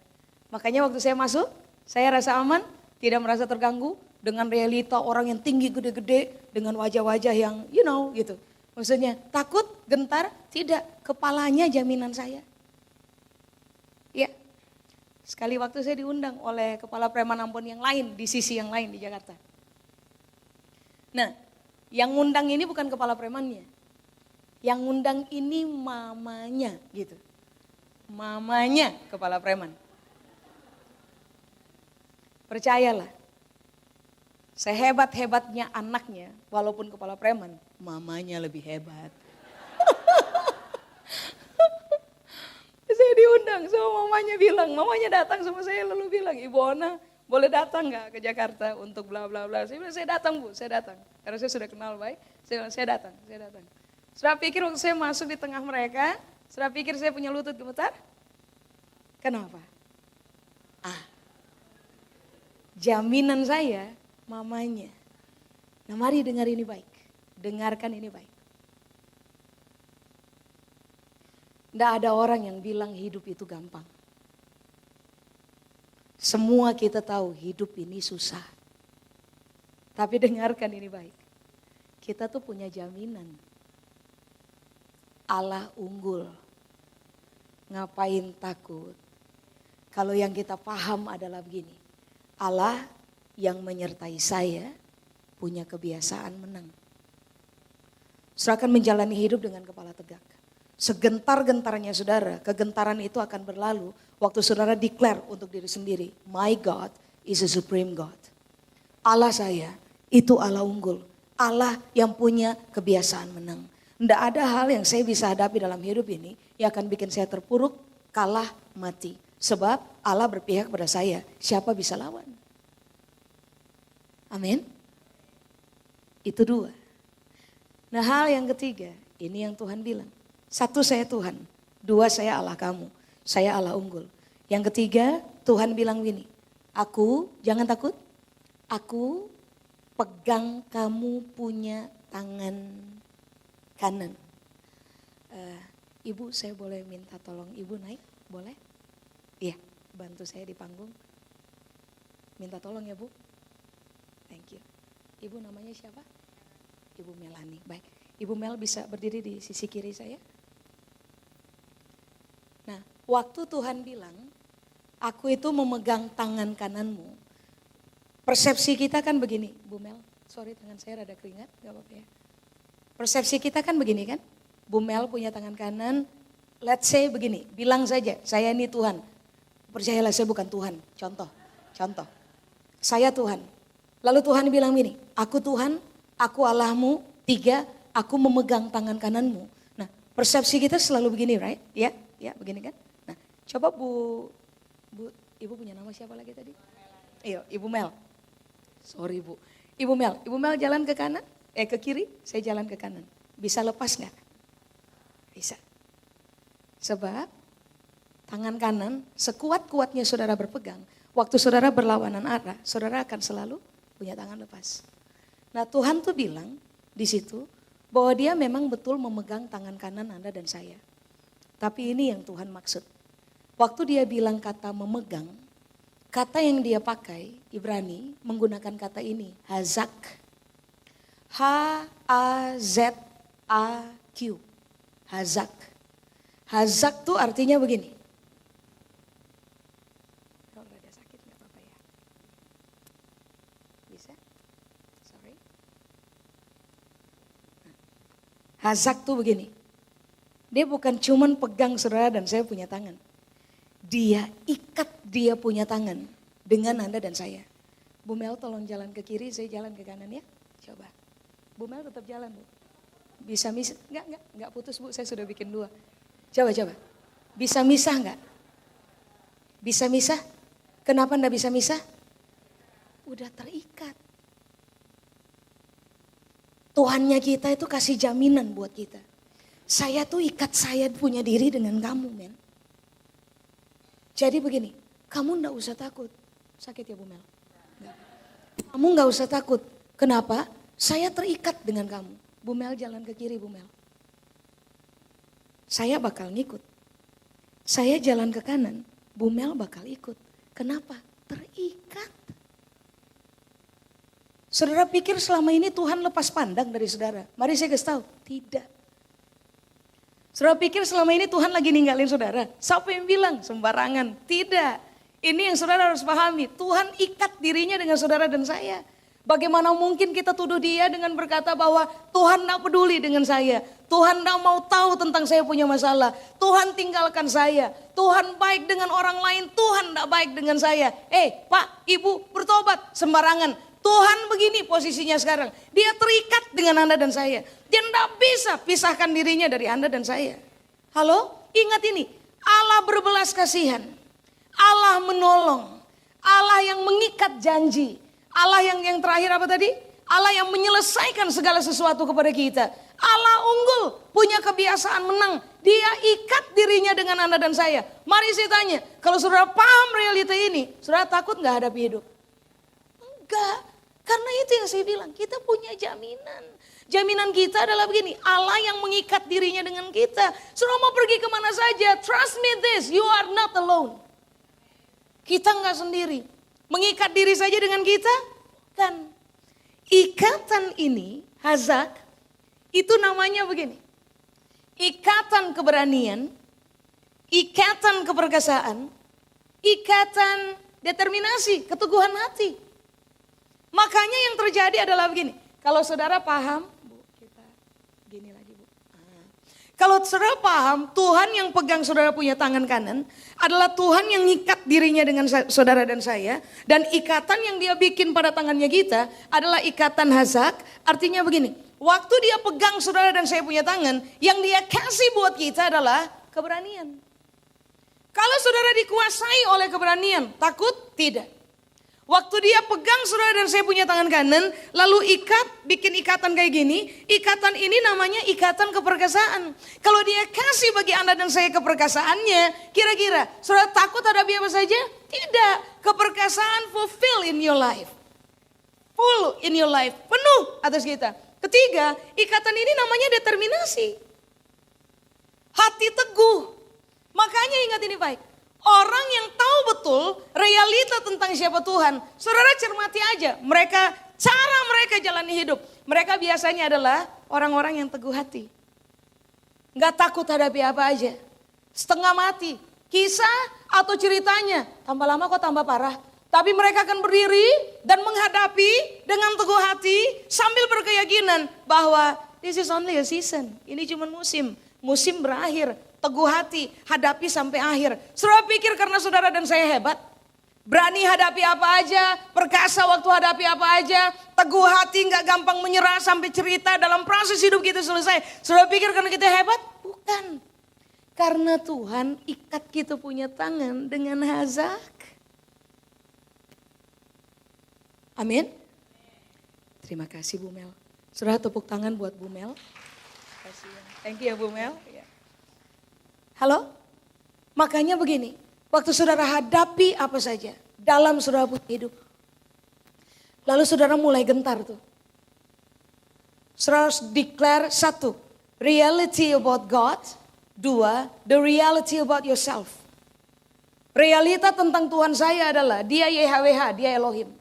Makanya waktu saya masuk, saya rasa aman, tidak merasa terganggu dengan realita orang yang tinggi gede-gede, dengan wajah-wajah yang you know gitu. Maksudnya takut, gentar, tidak, kepalanya jaminan saya. Ya, sekali waktu saya diundang oleh kepala preman Ambon yang lain, di sisi yang lain di Jakarta. Nah, yang ngundang ini bukan kepala premannya. Yang ngundang ini mamanya gitu. Mamanya kepala preman. Percayalah, sehebat-hebatnya anaknya, walaupun kepala preman, mamanya lebih hebat. Saya diundang sama mamanya bilang, mamanya datang sama saya lalu bilang, Ibu Ona boleh datang gak ke Jakarta untuk bla bla bla. Saya bilang, saya datang Bu, saya datang. Karena saya sudah kenal baik, saya bilang, saya datang. Sudah pikir waktu saya masuk di tengah mereka, sudah pikir saya punya lutut gemetar? Kenapa? Jaminan saya, mamanya. Nah mari dengar ini baik, dengarkan ini baik. Tidak ada orang yang bilang hidup itu gampang. Semua kita tahu hidup ini susah. Tapi dengarkan ini baik. Kita tuh punya jaminan. Allah unggul. Ngapain takut? Kalau yang kita paham adalah begini. Allah yang menyertai saya punya kebiasaan menang. Saudara akan menjalani hidup dengan kepala tegak. Segentar-gentarnya saudara, kegentaran itu akan berlalu waktu saudara declare untuk diri sendiri. My God is a supreme God. Allah saya itu Allah unggul. Allah yang punya kebiasaan menang. Tidak ada hal yang saya bisa hadapi dalam hidup ini yang akan bikin saya terpuruk, kalah, mati. Sebab Allah berpihak pada saya, siapa bisa lawan? Amin. Itu dua. Nah hal yang ketiga, ini yang Tuhan bilang. Satu saya Tuhan, dua saya Allah kamu, saya Allah unggul. Yang ketiga Tuhan bilang gini, aku jangan takut, aku pegang kamu punya tangan kanan. Ibu saya boleh minta tolong ibu naik, boleh? Iya, bantu saya di panggung. Minta tolong ya Bu. Thank you. Ibu namanya siapa? Ibu Melani. Baik, Ibu Mel bisa berdiri di sisi kiri saya. Nah, waktu Tuhan bilang, aku itu memegang tangan kananmu. Persepsi kita kan begini, Bu Mel. Sorry, tangan saya rada keringat, gak apa-apa ya. Persepsi kita kan begini kan, Bu Mel punya tangan kanan, let's say begini, bilang saja, saya ini Tuhan. Percayalah saya bukan Tuhan, contoh. Saya Tuhan. Lalu Tuhan bilang begini, aku Tuhan, aku Allahmu, tiga, aku memegang tangan kananmu. Nah, Persepsi kita selalu begini, right? Ya, begini kan. Nah, coba Ibu punya nama siapa lagi tadi? Iya, Ibu Mel. Sorry Bu. Ibu Mel jalan ke kanan, ke kiri, saya jalan ke kanan. Bisa lepas nggak? Bisa. Sebab tangan kanan sekuat-kuatnya saudara berpegang, waktu saudara berlawanan arah, saudara akan selalu punya tangan lepas. Nah Tuhan tuh bilang di situ bahwa dia memang betul memegang tangan kanan Anda dan saya. Tapi ini yang Tuhan maksud. Waktu dia bilang kata memegang, kata yang dia pakai Ibrani menggunakan kata ini, hazak. H-A-Z-A-Q. Hazak. Hazak tuh artinya begini. Kalau ada sakit nggak apa-apa ya. Bisa? Sorry. Hazak tuh begini. Dia bukan cuman pegang saudara dan saya punya tangan. Dia ikat dia punya tangan dengan Anda dan saya. Bu Mel tolong jalan ke kiri, saya jalan ke kanan ya. Coba. Bu Mel tetap jalan Bu. Bisa misah? Enggak putus Bu, saya sudah bikin 2. Coba. Bisa misah enggak? Bisa misah? Kenapa enggak bisa misah? Udah terikat. Tuhannya kita itu kasih jaminan buat kita. Saya tuh ikat saya punya diri dengan kamu men. Jadi begini, kamu enggak usah takut. Sakit ya Bu Mel? Enggak. Kamu enggak usah takut. Kenapa? Saya terikat dengan kamu. Bu Mel jalan ke kiri Bu Mel. Saya bakal ngikut. Saya jalan ke kanan, Bu Mel bakal ikut. Kenapa? Terikat. Saudara pikir selama ini Tuhan lepas pandang dari saudara? Mari saya kasih tahu, tidak. Saudara pikir selama ini Tuhan lagi ninggalin saudara? Siapa yang bilang? Sembarangan. Tidak. Ini yang saudara harus pahami. Tuhan ikat dirinya dengan saudara dan saya. Bagaimana mungkin kita tuduh dia dengan berkata bahwa Tuhan tidak peduli dengan saya. Tuhan tidak mau tahu tentang saya punya masalah. Tuhan tinggalkan saya. Tuhan baik dengan orang lain. Tuhan tidak baik dengan saya. Pak, Ibu bertobat. Sembarangan. Tuhan begini posisinya sekarang. Dia terikat dengan Anda dan saya. Dia tidak bisa pisahkan dirinya dari Anda dan saya. Halo? Ingat ini. Allah berbelas kasihan. Allah menolong. Allah yang mengikat janji. Allah yang terakhir apa tadi? Allah yang menyelesaikan segala sesuatu kepada kita. Allah unggul, punya kebiasaan menang. Dia ikat dirinya dengan Anda dan saya. Mari saya tanya, kalau saudara paham realita ini, saudara takut gak hadapi hidup? Enggak, karena itu yang saya bilang, kita punya jaminan. Jaminan kita adalah begini, Allah yang mengikat dirinya dengan kita. Saudara mau pergi kemana saja, trust me this, you are not alone. Kita enggak sendiri. Mengikat diri saja dengan kita, kan. Ikatan ini, hazak, itu namanya begini. Ikatan keberanian, ikatan keperkasaan, ikatan determinasi, keteguhan hati. Makanya yang terjadi adalah begini. Kalau saudara paham, Bu, kita gini lagi Bu. Kalau saudara paham, Tuhan yang pegang saudara punya tangan kanan adalah Tuhan yang ngikat dirinya dengan saudara dan saya. Dan ikatan yang dia bikin pada tangannya kita adalah ikatan hazak. Artinya begini, waktu dia pegang saudara dan saya punya tangan, yang dia kasih buat kita adalah keberanian. Kalau saudara dikuasai oleh keberanian, takut? Tidak. Waktu dia pegang saudara dan saya punya tangan kanan, lalu bikin ikatan kayak gini, ikatan ini namanya ikatan keperkasaan. Kalau dia kasih bagi Anda dan saya keperkasaannya, kira-kira saudara takut hadapi apa saja? Tidak, keperkasaan fulfill in your life. Full in your life, penuh atas kita. Ketiga, ikatan ini namanya determinasi. Hati teguh. Makanya ingat ini baik. Orang yang tahu betul realita tentang siapa Tuhan, saudara cermati aja, cara mereka jalani hidup. Mereka biasanya adalah orang-orang yang teguh hati. Gak takut hadapi apa aja. Setengah mati, kisah atau ceritanya, tambah lama kok tambah parah. Tapi mereka akan berdiri dan menghadapi dengan teguh hati sambil berkeyakinan bahwa this is only a season, ini cuma musim berakhir. Teguh hati, hadapi sampai akhir. Saudara pikir karena saudara dan saya hebat? Berani hadapi apa aja, perkasa waktu hadapi apa aja, teguh hati, gak gampang menyerah sampai cerita dalam proses hidup kita selesai. Saudara pikir karena kita hebat? Bukan. Karena Tuhan ikat kita punya tangan dengan hazak. Amin. Terima kasih Bu Mel. Saudara tepuk tangan buat Bu Mel. Thank you ya Bu Mel. Halo? Makanya begini, waktu saudara hadapi apa saja dalam saudara punya hidup. Lalu saudara mulai gentar tuh. Saudara harus declare satu, reality about God. Dua, the reality about yourself. Realita tentang Tuhan saya adalah dia YHWH, dia Elohim.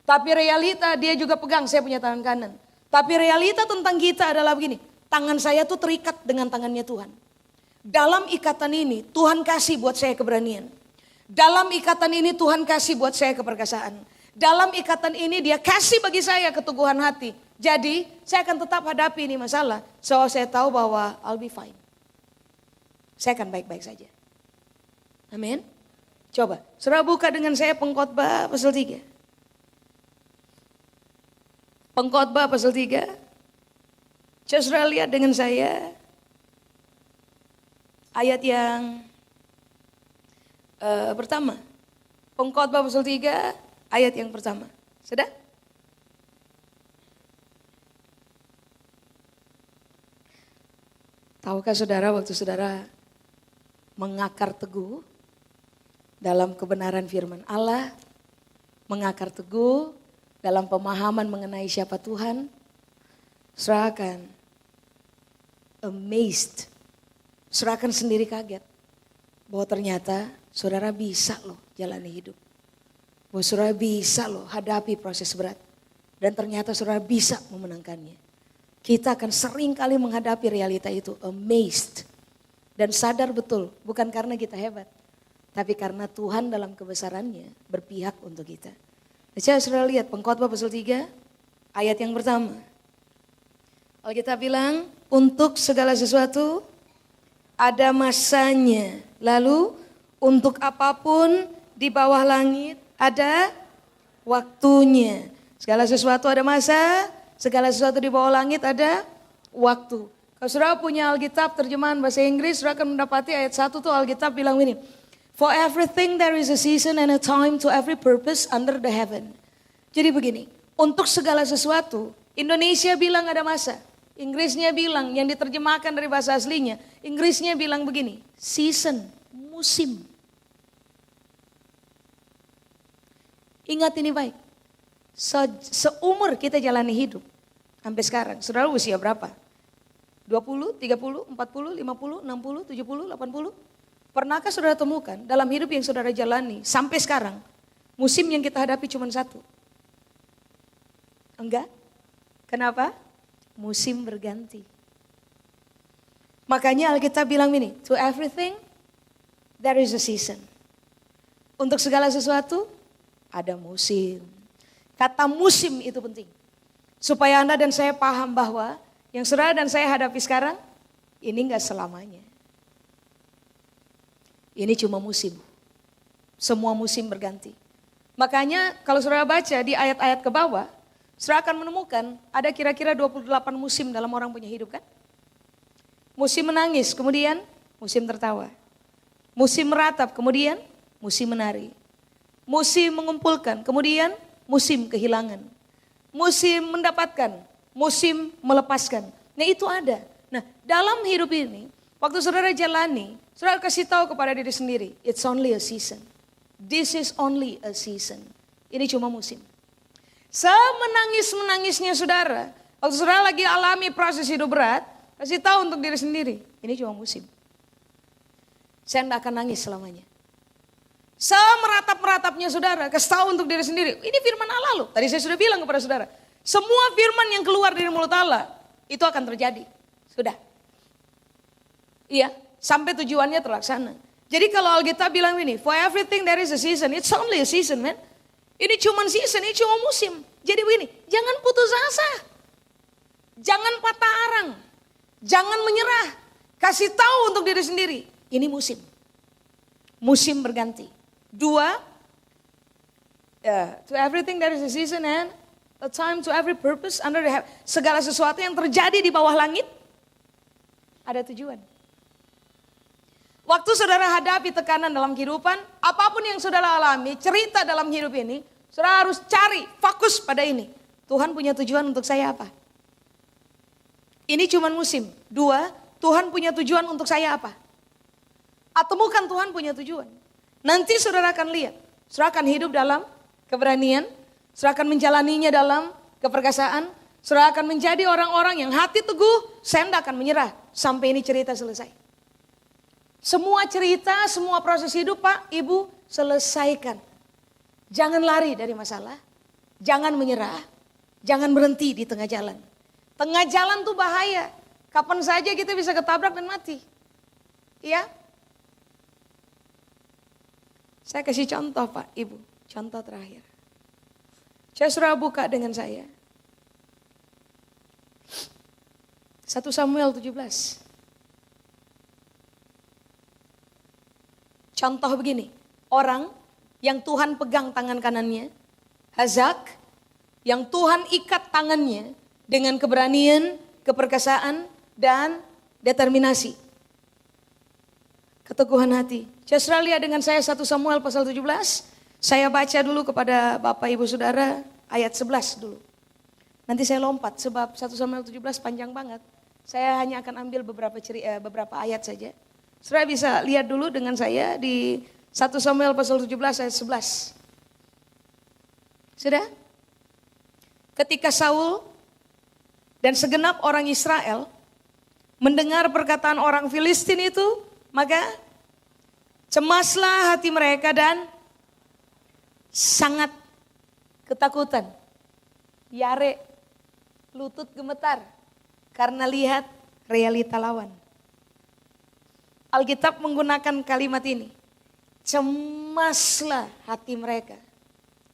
Tapi realita dia juga pegang, saya punya tangan kanan. Tapi realita tentang kita adalah begini, tangan saya tuh terikat dengan tangannya Tuhan. Dalam ikatan ini Tuhan kasih buat saya keberanian. Dalam ikatan ini Tuhan kasih buat saya keperkasaan. Dalam ikatan ini dia kasih bagi saya keteguhan hati. Jadi saya akan tetap hadapi ini masalah. So saya tahu bahwa I'll be fine. Saya akan baik-baik saja. Amin. Coba, saudara buka dengan saya Pengkhotbah pasal 3. Pengkhotbah pasal 3. Coba saudara lihat dengan saya. Ayat yang pertama. Pengkhotbah pasal 3, ayat yang pertama. Sudah? Tahukah saudara waktu saudara mengakar teguh dalam kebenaran firman Allah, mengakar teguh dalam pemahaman mengenai siapa Tuhan, saudara akan amazed, saudara akan sendiri kaget bahwa ternyata saudara bisa loh jalani hidup, bahwa saudara bisa loh hadapi proses berat, dan ternyata saudara bisa memenangkannya. Kita akan sering kali menghadapi realita itu, amazed. Dan sadar betul, bukan karena kita hebat. Tapi karena Tuhan dalam kebesarannya berpihak untuk kita. Coba saudara lihat Pengkhotbah pasal 3, ayat yang pertama. Alkitab bilang, untuk segala sesuatu ada masanya. Lalu untuk apapun di bawah langit ada waktunya. Segala sesuatu ada masa, segala sesuatu di bawah langit ada waktu. Kalau saudara punya Alkitab terjemahan bahasa Inggris, saudara akan mendapati ayat 1 tuh Alkitab bilang ini. For everything there is a season and a time to every purpose under the heaven. Jadi begini, untuk segala sesuatu, Indonesia bilang ada masa. Inggrisnya bilang, yang diterjemahkan dari bahasa aslinya, Inggrisnya bilang begini, season, musim. Ingat ini baik, seumur kita jalani hidup, sampai sekarang, saudara usia berapa? 20, 30, 40, 50, 60, 70, 80. Pernahkah saudara temukan dalam hidup yang saudara jalani sampai sekarang, musim yang kita hadapi cuma satu? Enggak? Kenapa? Musim berganti. Makanya Alkitab bilang ini, to everything there is a season. Untuk segala sesuatu ada musim. Kata musim itu penting. Supaya Anda dan saya paham bahwa yang saudara dan saya hadapi sekarang, ini enggak selamanya. Ini cuma musim. Semua musim berganti. Makanya kalau saudara baca di ayat-ayat ke bawah, saudara akan menemukan ada kira-kira 28 musim dalam orang punya hidup kan? Musim menangis, kemudian musim tertawa. Musim meratap, kemudian musim menari. Musim mengumpulkan, kemudian musim kehilangan. Musim mendapatkan, musim melepaskan. Nah itu ada. Nah dalam hidup ini, waktu saudara jalani, saudara kasih tahu kepada diri sendiri, it's only a season. This is only a season. Ini cuma musim. Semenangis-menangisnya saudara, waktu saudara lagi alami proses hidup berat, kasih tahu untuk diri sendiri, ini cuma musim. Saya tidak akan nangis selamanya. Semeratap-meratapnya saudara, kasih tahu untuk diri sendiri, ini firman Allah loh. Tadi saya sudah bilang kepada saudara, semua firman yang keluar dari mulut Allah, itu akan terjadi. Sudah. Iya, sampai tujuannya terlaksana. Jadi kalau Alkitab bilang ini, for everything there is a season, it's only a season man. Ini cuma season, ini cuma musim. Jadi begini, jangan putus asa. Jangan patah arang. Jangan menyerah. Kasih tahu untuk diri sendiri, ini musim. Musim berganti. Dua, To everything there is a season and a time, to every purpose under the heaven. Segala sesuatu yang terjadi di bawah langit ada tujuan. Waktu saudara hadapi tekanan dalam kehidupan, apapun yang saudara alami, cerita dalam hidup ini, saudara harus cari, fokus pada ini. Tuhan punya tujuan untuk saya apa? Ini cuma musim. 2, Tuhan punya tujuan untuk saya apa? Atau bukan Tuhan punya tujuan? Nanti saudara akan lihat, saudara akan hidup dalam keberanian, saudara akan menjalaninya dalam keperkasaan, saudara akan menjadi orang-orang yang hati teguh, saya tidak akan menyerah sampai ini cerita selesai. Semua cerita, semua proses hidup Pak, Ibu selesaikan. Jangan lari dari masalah, jangan menyerah, jangan berhenti di tengah jalan. Tengah jalan tuh bahaya, kapan saja kita bisa ketabrak dan mati. Ya? Saya kasih contoh Pak, Ibu, contoh terakhir. Saya suruh buka dengan saya. 1 Samuel 17. Contoh begini, orang yang Tuhan pegang tangan kanannya, Hazak, yang Tuhan ikat tangannya dengan keberanian, keperkasaan, dan determinasi. Keteguhan hati. Saudara lihat dengan saya 1 Samuel pasal 17, saya baca dulu kepada Bapak Ibu Saudara ayat 11 dulu. Nanti saya lompat sebab 1 Samuel 17 panjang banget. Saya hanya akan ambil beberapa ayat saja. Saudara bisa lihat dulu dengan saya di 1 Samuel pasal 17 ayat 11. Sudah? Ketika Saul dan segenap orang Israel mendengar perkataan orang Filistin itu, maka cemaslah hati mereka dan sangat ketakutan. Yare, lutut gemetar karena lihat realita lawan. Alkitab menggunakan kalimat ini. Cemaslah hati mereka.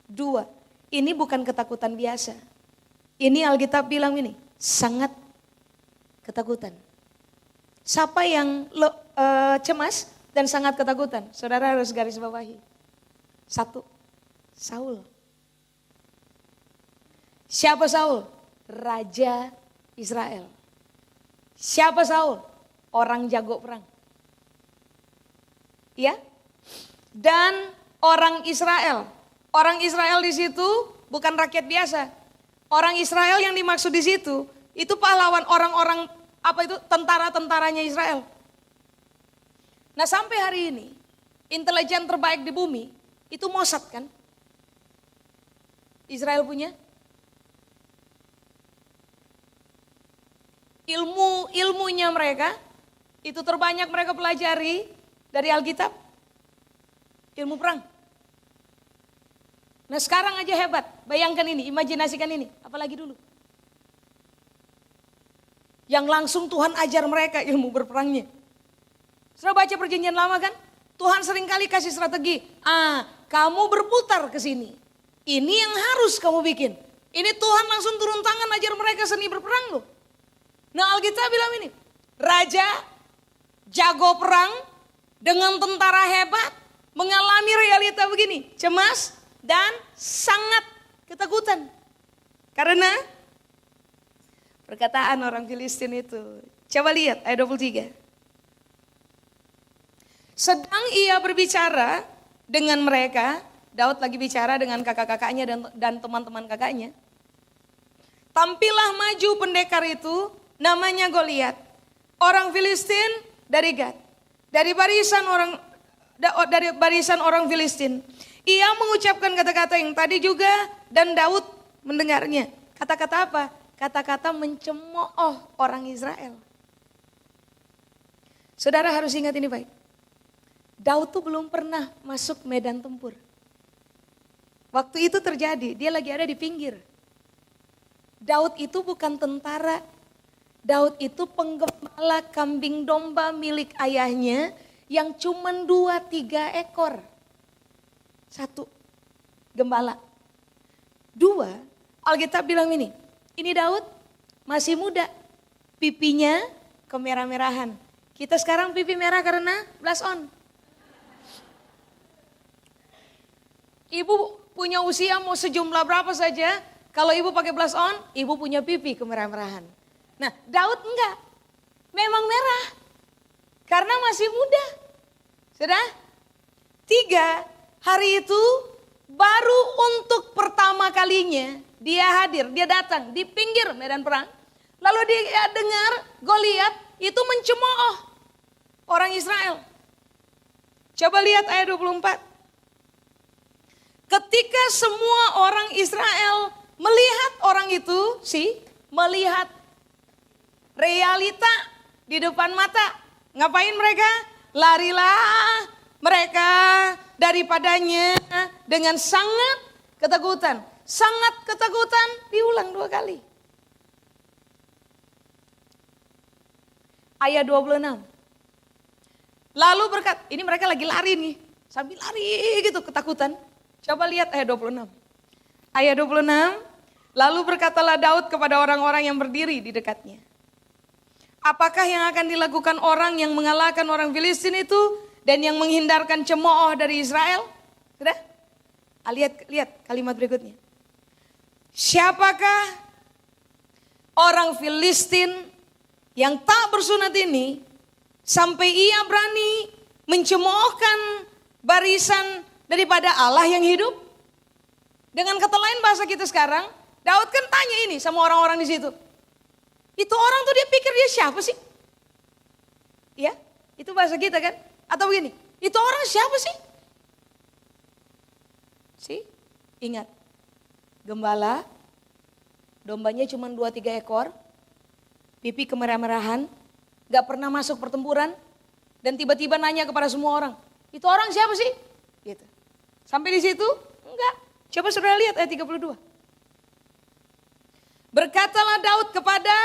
2, ini bukan ketakutan biasa. Ini Alkitab bilang ini, sangat ketakutan. Siapa yang cemas dan sangat ketakutan? Saudara harus garis bawahi. 1, Saul. Siapa Saul? Raja Israel. Siapa Saul? Orang jago perang. Ya, dan orang Israel. Orang Israel di situ bukan rakyat biasa. Orang Israel yang dimaksud di situ itu pahlawan orang-orang tentara-tentaranya Israel. Nah sampai hari ini intelijen terbaik di bumi itu Mossad kan? Israel punya. Ilmunya mereka itu terbanyak mereka pelajari dari Alkitab, ilmu perang. Nah sekarang aja hebat, bayangkan ini, imajinasikan ini, apalagi dulu. Yang langsung Tuhan ajar mereka ilmu berperangnya. Sudah baca perjanjian lama kan? Tuhan seringkali kasih strategi, kamu berputar ke sini. Ini yang harus kamu bikin. Ini Tuhan langsung turun tangan ajar mereka seni berperang loh. Nah Alkitab bilang ini, raja jago perang, dengan tentara hebat, mengalami realita begini, cemas dan sangat ketakutan. Karena perkataan orang Filistin itu, coba lihat ayat 23. Sedang ia berbicara dengan mereka, Daud lagi bicara dengan kakak-kakaknya dan teman-teman kakaknya. Tampillah maju pendekar itu, namanya Goliat, orang Filistin dari Gad. Dari barisan orang Filistin. Ia mengucapkan kata-kata yang tadi juga dan Daud mendengarnya. Kata-kata apa? Kata-kata mencemooh orang Israel. Saudara harus ingat ini baik. Daud tuh belum pernah masuk medan tempur. Waktu itu terjadi, dia lagi ada di pinggir. Daud itu bukan tentara. Daud itu penggembala kambing domba milik ayahnya yang cuma 2-3 ekor. 1, gembala. 2, Alkitab bilang ini Daud masih muda, pipinya kemerah-merahan. Kita sekarang pipi merah karena blush on. Ibu punya usia mau sejumlah berapa saja, kalau ibu pakai blush on, ibu punya pipi kemerah-merahan. Nah, Daud enggak. Memang merah. Karena masih muda. Sudah? 3, hari itu baru untuk pertama kalinya dia hadir, dia datang di pinggir medan perang. Lalu dia dengar Goliat itu mencemooh orang Israel. Coba lihat ayat 24. Ketika semua orang Israel melihat orang itu, melihat realita di depan mata. Ngapain mereka? Larilah mereka daripadanya dengan sangat ketakutan. Sangat ketakutan diulang 2 kali. Ayat 26. Lalu berkata, ini mereka lagi lari nih. Sambil lari gitu ketakutan. Coba lihat ayat 26. Ayat 26. Lalu berkatalah Daud kepada orang-orang yang berdiri di dekatnya. Apakah yang akan dilakukan orang yang mengalahkan orang Filistin itu dan yang menghindarkan cemooh dari Israel? Sudah? Lihat kalimat berikutnya. Siapakah orang Filistin yang tak bersunat ini sampai ia berani mencemoohkan barisan daripada Allah yang hidup? Dengan kata lain bahasa kita sekarang, Daud kan tanya ini sama orang-orang di situ. Itu orang tuh dia pikir dia siapa sih? Ya, itu bahasa kita kan? Atau begini, itu orang siapa sih? Ingat, gembala, dombanya cuma 2-3 ekor, pipi kemerah-merahan, gak pernah masuk pertempuran, dan tiba-tiba nanya kepada semua orang, itu orang siapa sih? Gitu. Sampai di situ? Enggak. Coba saudara lihat ayat 32. Berkatalah Daud kepada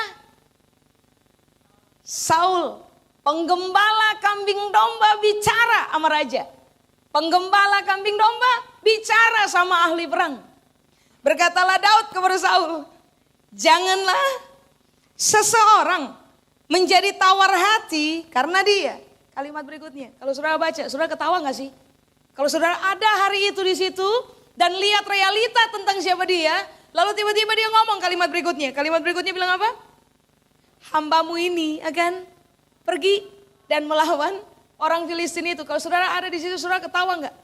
Saul, penggembala kambing domba bicara sama raja. Penggembala kambing domba bicara sama ahli perang. Berkatalah Daud kepada Saul, janganlah seseorang menjadi tawar hati karena dia. Kalimat berikutnya, kalau saudara baca, saudara ketawa gak sih? Kalau saudara ada hari itu di situ dan lihat realita tentang siapa dia, lalu tiba-tiba dia ngomong kalimat berikutnya. Kalimat berikutnya bilang apa? Hambamu ini akan pergi dan melawan orang Filistin itu. Kalau saudara ada di situ, saudara ketawa enggak?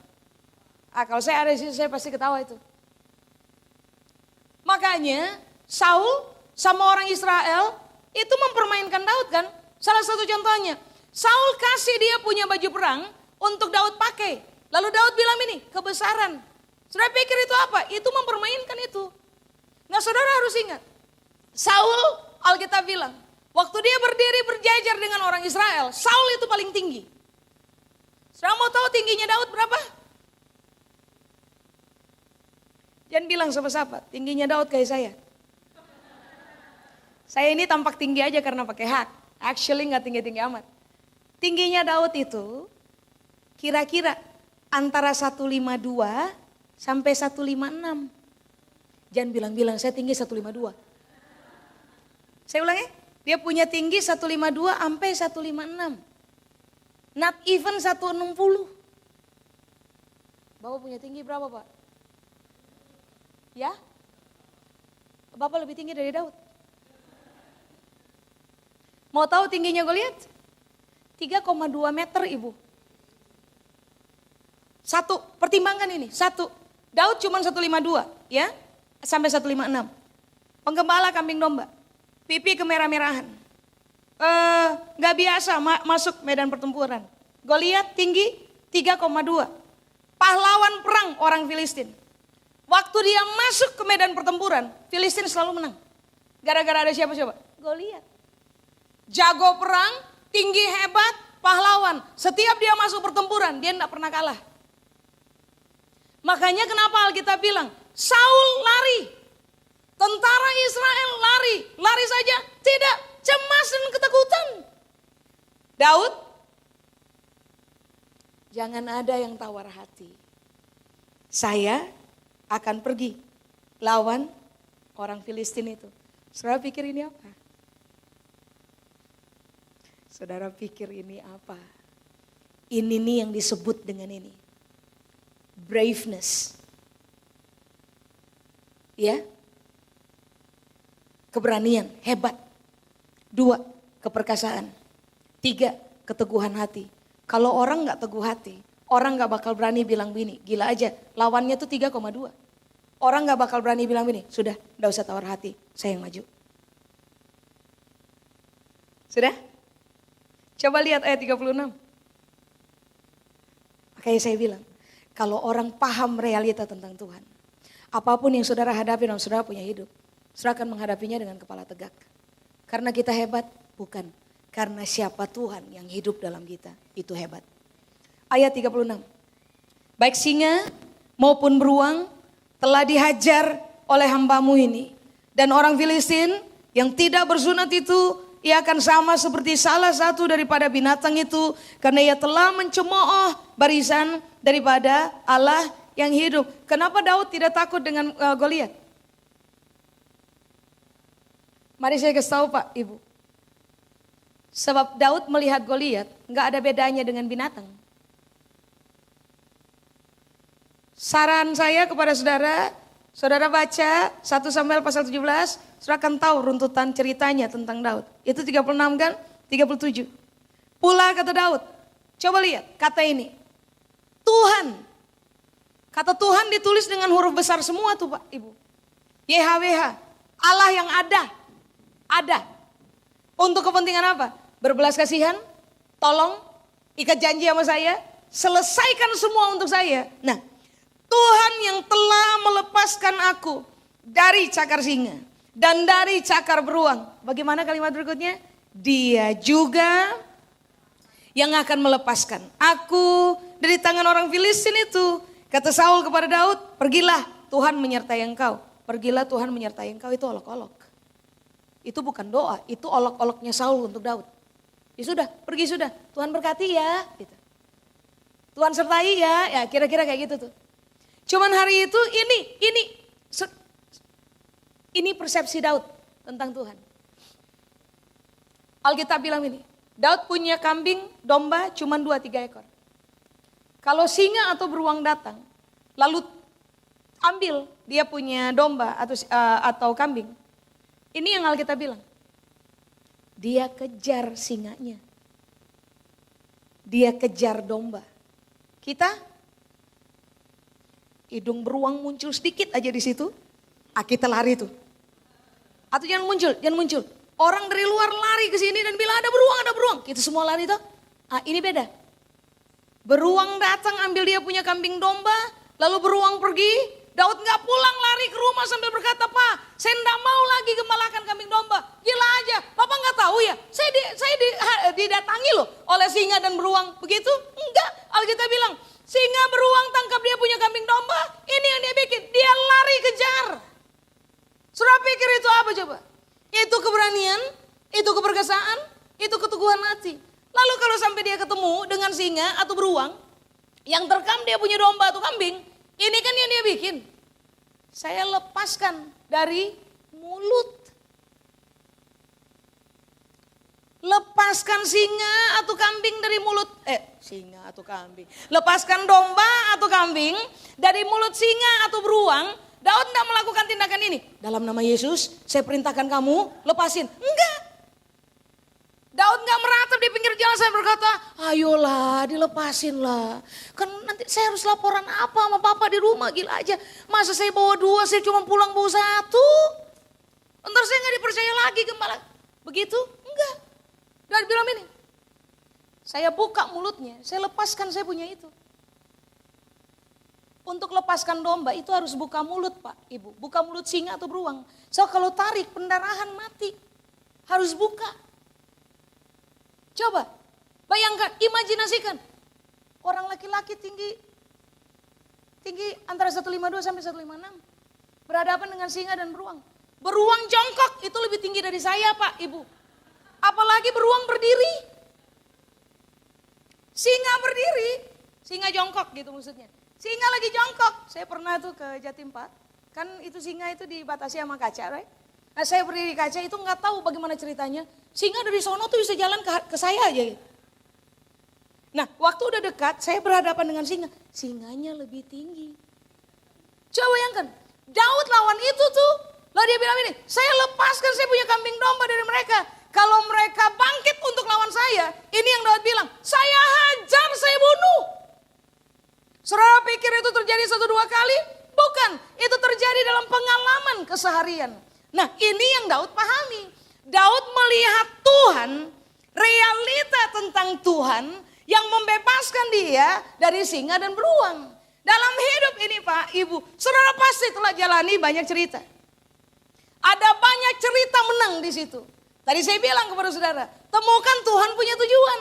Kalau saya ada di situ, saya pasti ketawa itu. Makanya Saul sama orang Israel itu mempermainkan Daud kan. Salah satu contohnya, Saul kasih dia punya baju perang untuk Daud pakai. Lalu Daud bilang ini, kebesaran. Saudara pikir itu apa? Itu mempermainkan itu. Nah saudara harus ingat, Saul, Alkitab bilang, waktu dia berdiri berjajar dengan orang Israel, Saul itu paling tinggi. Saudara mau tahu tingginya Daud berapa? Jangan bilang siapa-siapa, tingginya Daud kayak saya. Saya ini tampak tinggi aja karena pakai hak. Actually gak tinggi-tinggi amat. Tingginya Daud itu kira-kira antara 152 sampai 156. Jangan bilang-bilang saya tinggi 152. Saya ulangi, dia punya tinggi 152 sampai 156. Not even 160. Bapak punya tinggi berapa Pak? Ya? Bapak lebih tinggi dari Daud. Mau tahu tingginya Goliat? 3,2 meter ibu. Satu, pertimbangkan ini. Satu, Daud cuma 152 ya. Sampai 156. Penggembala kambing domba. Pipi kemerah-merahan. Gak biasa masuk medan pertempuran. Goliat tinggi 3,2. Pahlawan perang orang Filistin. Waktu dia masuk ke medan pertempuran, Filistin selalu menang. Gara-gara ada siapa coba? Goliat. Jago perang, tinggi hebat, pahlawan. Setiap dia masuk pertempuran, dia tidak pernah kalah. Makanya kenapa Alkitab bilang, Saul lari. Tentara Israel lari. Lari saja, tidak, cemas dan ketakutan. Daud, jangan ada yang tawar hati. Saya akan pergi lawan orang Filistin itu. Saudara pikir ini apa? Saudara pikir ini apa? Ini nih yang disebut dengan ini. Braveness. ya, keberanian, hebat. 2, keperkasaan. 3, keteguhan hati. Kalau orang gak teguh hati, orang gak bakal berani bilang begini, gila aja, lawannya tuh 3,2. Orang gak bakal berani bilang begini, sudah gak usah tawar hati, saya yang maju. Sudah? Coba lihat ayat 36. Makanya saya bilang, kalau orang paham realita tentang Tuhan, apapun yang saudara hadapi dan saudara punya hidup, saudara akan menghadapinya dengan kepala tegak. Karena kita hebat? Bukan. Karena siapa Tuhan yang hidup dalam kita, itu hebat. Ayat 36. Baik singa maupun beruang telah dihajar oleh hambamu ini. Dan orang Filistin yang tidak bersunat itu, ia akan sama seperti salah satu daripada binatang itu. Karena ia telah mencemooh barisan daripada Allah yang hidup. Kenapa Daud tidak takut dengan Goliat? Mari saya kasih tahu Pak, Ibu. Sebab Daud melihat Goliat nggak ada bedanya dengan binatang. Saran saya kepada saudara, saudara baca 1 Samuel pasal 17, saudara akan tahu runtutan ceritanya tentang Daud. Itu 36 kan? 37. Pula kata Daud, coba lihat kata ini. Tuhan. Kata Tuhan ditulis dengan huruf besar semua tuh Pak, Ibu. YHWH, Allah yang ada. Ada. Untuk kepentingan apa? Berbelas kasihan, tolong, ikat janji sama saya, selesaikan semua untuk saya. Nah, Tuhan yang telah melepaskan aku dari cakar singa dan dari cakar beruang. Bagaimana kalimat berikutnya? Dia juga yang akan melepaskan aku dari tangan orang Filistin itu. Kata Saul kepada Daud, pergilah Tuhan menyertai engkau. Pergilah Tuhan menyertai engkau, itu olok-olok. Itu bukan doa, itu olok-oloknya Saul untuk Daud. Ya sudah, pergi sudah, Tuhan berkati ya. Gitu. Tuhan sertai ya, kira-kira kayak gitu tuh. Cuman hari itu ini persepsi Daud tentang Tuhan. Alkitab bilang ini, Daud punya kambing, domba cuma 2-3 ekor. Kalau singa atau beruang datang, lalu ambil dia punya domba atau kambing. Ini yang Alkitab bilang. Dia kejar singanya. Dia kejar domba. Kita hidung beruang muncul sedikit aja di situ, kita lari tuh. Atau jangan muncul. Orang dari luar lari ke sini dan bilang ada beruang. Kita semua lari tuh. Ini beda. Beruang datang ambil dia punya kambing domba, lalu beruang pergi. Daud nggak pulang lari ke rumah sambil berkata, Pak, saya nggak mau lagi gembalakan kambing domba. Gila aja, Bapak nggak tahu ya? Saya didatangi loh oleh singa dan beruang. Begitu? Enggak, Alkitab bilang, singa beruang tangkap dia punya kambing domba. Ini yang dia bikin, dia lari kejar. Saudara pikir itu apa coba? Itu keberanian, itu keperkasaan, itu keteguhan hati. Lalu kalau sampai dia ketemu dengan singa atau beruang, yang terkam dia punya domba atau kambing, ini kan yang dia bikin. Saya lepaskan dari mulut. Lepaskan singa atau kambing dari mulut. Singa atau kambing. Lepaskan domba atau kambing dari mulut singa atau beruang. Daud tidak melakukan tindakan ini. Dalam nama Yesus, saya perintahkan kamu lepasin. Enggak. Daud gak meratap di pinggir jalan, saya berkata, ayolah dilepasin lah. Kan nanti saya harus laporan apa sama papa di rumah, gila aja. Masa saya bawa 2, saya cuma pulang bawa 1. Ntar saya gak dipercaya lagi gembala. Begitu? Enggak. Daud bilang ini, saya buka mulutnya, saya lepaskan saya punya itu. Untuk lepaskan domba itu harus buka mulut Pak, Ibu. Buka mulut singa atau beruang. So kalau tarik pendarahan mati. Harus buka. Coba bayangkan, imajinasikan. Orang laki-laki tinggi antara 152 sampai 156. Berhadapan dengan singa dan beruang. Beruang jongkok itu lebih tinggi dari saya Pak, Ibu. Apalagi beruang berdiri. Singa berdiri, singa jongkok gitu maksudnya. Singa lagi jongkok. Saya pernah tuh ke Jatim Pak. Kan itu singa itu dibatasi sama kaca, right? Nah saya berdiri di kaca itu nggak tahu bagaimana ceritanya. Singa dari sono tuh bisa jalan ke saya aja. Nah waktu udah dekat saya berhadapan dengan singa. Singanya lebih tinggi. Coba bayangkan. Daud lawan itu tuh. Lalu dia bilang ini, saya lepaskan saya punya kambing domba dari mereka. Kalau mereka bangkit untuk lawan saya, ini yang Daud bilang, saya hajar, saya bunuh. Saudara pikir itu terjadi 1-2 kali? Bukan, itu terjadi dalam pengalaman keseharian. Nah ini yang Daud pahami. Daud melihat Tuhan, realita tentang Tuhan yang membebaskan dia dari singa dan beruang. Dalam hidup ini Pak, Ibu, saudara pasti telah jalani banyak cerita. Ada banyak cerita menang di situ. Tadi saya bilang kepada saudara, temukan Tuhan punya tujuan.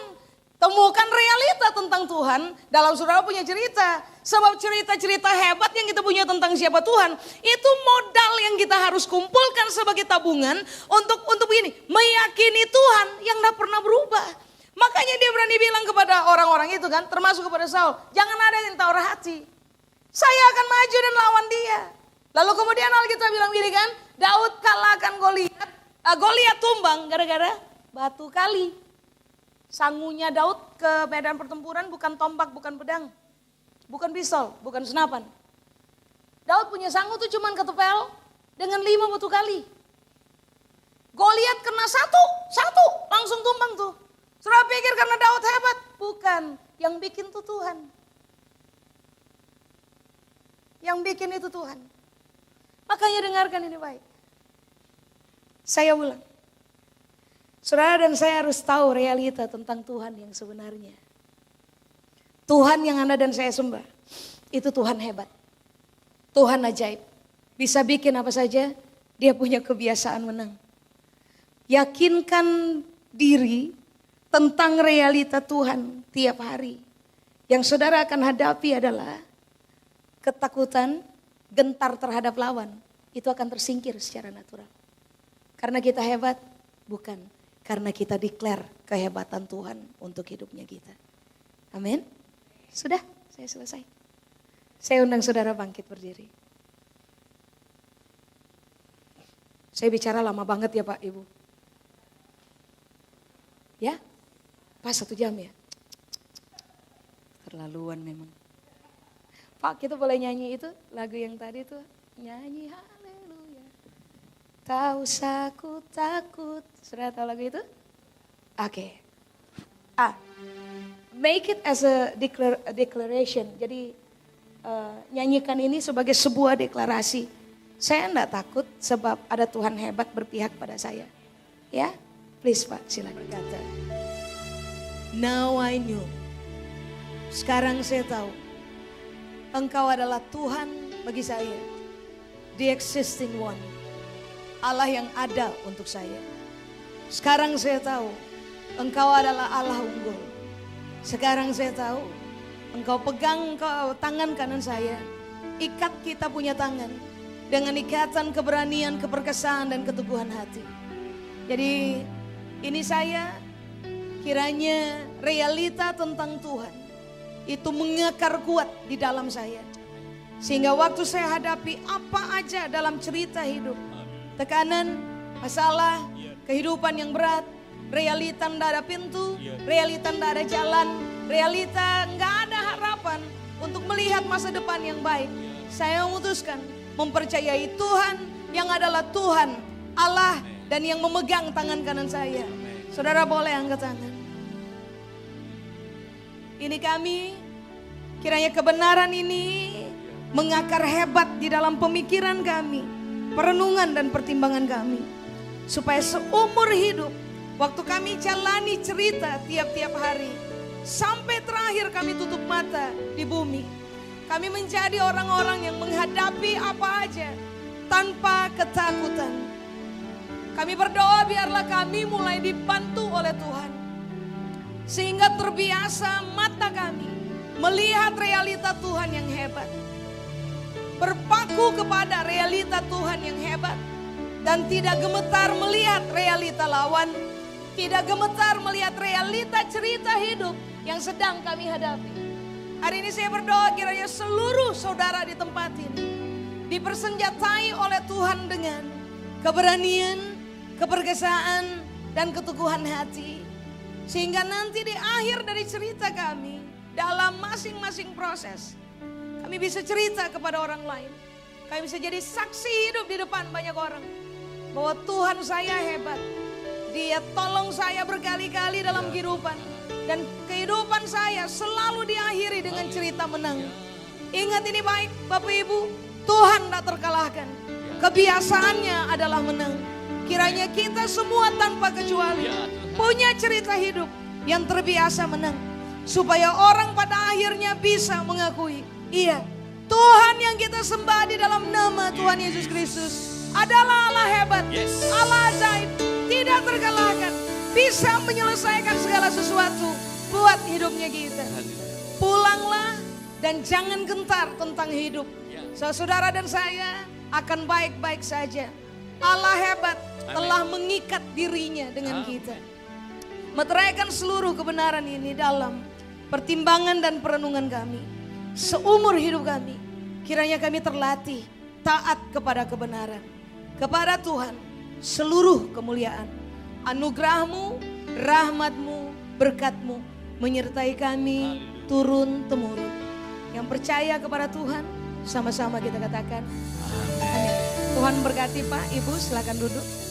Temukan realita tentang Tuhan dalam saudara punya cerita. Sebab cerita-cerita hebat yang kita punya tentang siapa Tuhan, itu modal yang kita harus kumpulkan sebagai tabungan untuk begini, meyakini Tuhan yang tidak pernah berubah. Makanya dia berani bilang kepada orang-orang itu kan, termasuk kepada Saul, jangan ada yang tawar hati. Saya akan maju dan lawan dia. Lalu kemudian Alkitab bilang gini kan, Daud kalahkan Goliat. Goliat tumbang gara-gara batu kali. Sangunya Daud ke medan pertempuran bukan tombak, bukan pedang. Bukan pistol, bukan senapan. Daud punya sangu tuh cuman ketepel dengan 5 batu kali. Goliat kena satu, langsung tumbang tuh. Saudara pikir karena Daud hebat? Bukan, yang bikin tuh Tuhan. Yang bikin itu Tuhan. Makanya dengarkan ini baik. Saya ulang. Saudara dan saya harus tahu realita tentang Tuhan yang sebenarnya. Tuhan yang Anda dan saya sembah, itu Tuhan hebat. Tuhan ajaib. Bisa bikin apa saja, dia punya kebiasaan menang. Yakinkan diri tentang realita Tuhan tiap hari. Yang saudara akan hadapi adalah ketakutan, gentar terhadap lawan. Itu akan tersingkir secara natural. Karena kita hebat? Bukan. Karena kita declare kehebatan Tuhan untuk hidupnya kita. Amin. Sudah, saya selesai. Saya undang saudara bangkit berdiri. Saya bicara lama banget ya Pak Ibu. Ya? Pas 1 jam ya? Terlaluan memang. Pak kita boleh nyanyi itu lagu yang tadi tuh. Nyanyi haleluya. Tak usah ku takut. Sudah tahu lagu itu? Oke. Make it as a declaration. Jadi nyanyikan ini sebagai sebuah deklarasi. Saya enggak takut sebab ada Tuhan hebat berpihak pada saya. Ya, please Pak silakan berkata. Now I know. Sekarang saya tahu. Engkau adalah Tuhan bagi saya. The existing one. Allah yang ada untuk saya. Sekarang saya tahu. Engkau adalah Allah unggul. Sekarang saya tahu. Engkau pegang tangan kanan saya. Ikat kita punya tangan. Dengan ikatan keberanian, keperkasaan dan keteguhan hati. Jadi ini saya kiranya realita tentang Tuhan. Itu mengakar kuat di dalam saya. Sehingga waktu saya hadapi apa aja dalam cerita hidup. Tekanan, masalah, kehidupan yang berat. Realita nggak ada pintu, realita nggak ada jalan. Realita nggak ada harapan untuk melihat masa depan yang baik. Saya memutuskan mempercayai Tuhan yang adalah Tuhan, Allah dan yang memegang tangan kanan saya. Saudara boleh angkat tangan. Ini kami, kiranya kebenaran ini mengakar hebat di dalam pemikiran kami, perenungan dan pertimbangan kami. Supaya seumur hidup, waktu kami jalani cerita tiap-tiap hari, sampai terakhir kami tutup mata di bumi. Kami menjadi orang-orang yang menghadapi apa aja tanpa ketakutan. Kami berdoa biarlah kami mulai dibantu oleh Tuhan. Sehingga terbiasa mata kami melihat realita Tuhan yang hebat. Berpaku kepada realita Tuhan yang hebat. Dan tidak gemetar melihat realita lawan. Tidak gemetar melihat realita cerita hidup yang sedang kami hadapi. Hari ini saya berdoa kiranya seluruh saudara di tempat ini dipersenjatai oleh Tuhan dengan keberanian, keperkasaan, dan keteguhan hati. Sehingga nanti di akhir dari cerita kami, dalam masing-masing proses, kami bisa cerita kepada orang lain. Kami bisa jadi saksi hidup di depan banyak orang. Bahwa Tuhan saya hebat. Dia tolong saya berkali-kali dalam kehidupan. Dan kehidupan saya selalu diakhiri dengan cerita menang. Ingat ini baik Bapak Ibu, Tuhan tak terkalahkan. Kebiasaannya adalah menang. Kiranya kita semua tanpa kecuali punya cerita hidup yang terbiasa menang. Supaya orang pada akhirnya bisa mengakui, iya, Tuhan yang kita sembah di dalam nama Tuhan Yesus Kristus adalah Allah hebat, Allah ajaib, tidak terkalahkan, bisa menyelesaikan segala sesuatu buat hidupnya kita. Pulanglah dan jangan gentar tentang hidup. Saudara dan saya akan baik-baik saja. Allah hebat telah mengikat dirinya dengan kita. Meteraikan seluruh kebenaran ini dalam pertimbangan dan perenungan kami. Seumur hidup kami, kiranya kami terlatih taat kepada kebenaran. Kepada Tuhan seluruh kemuliaan, anugerah-Mu, rahmat-Mu, berkat-Mu menyertai kami turun-temurun. Yang percaya kepada Tuhan, sama-sama kita katakan amin. Tuhan berkati Pak, Ibu silakan duduk.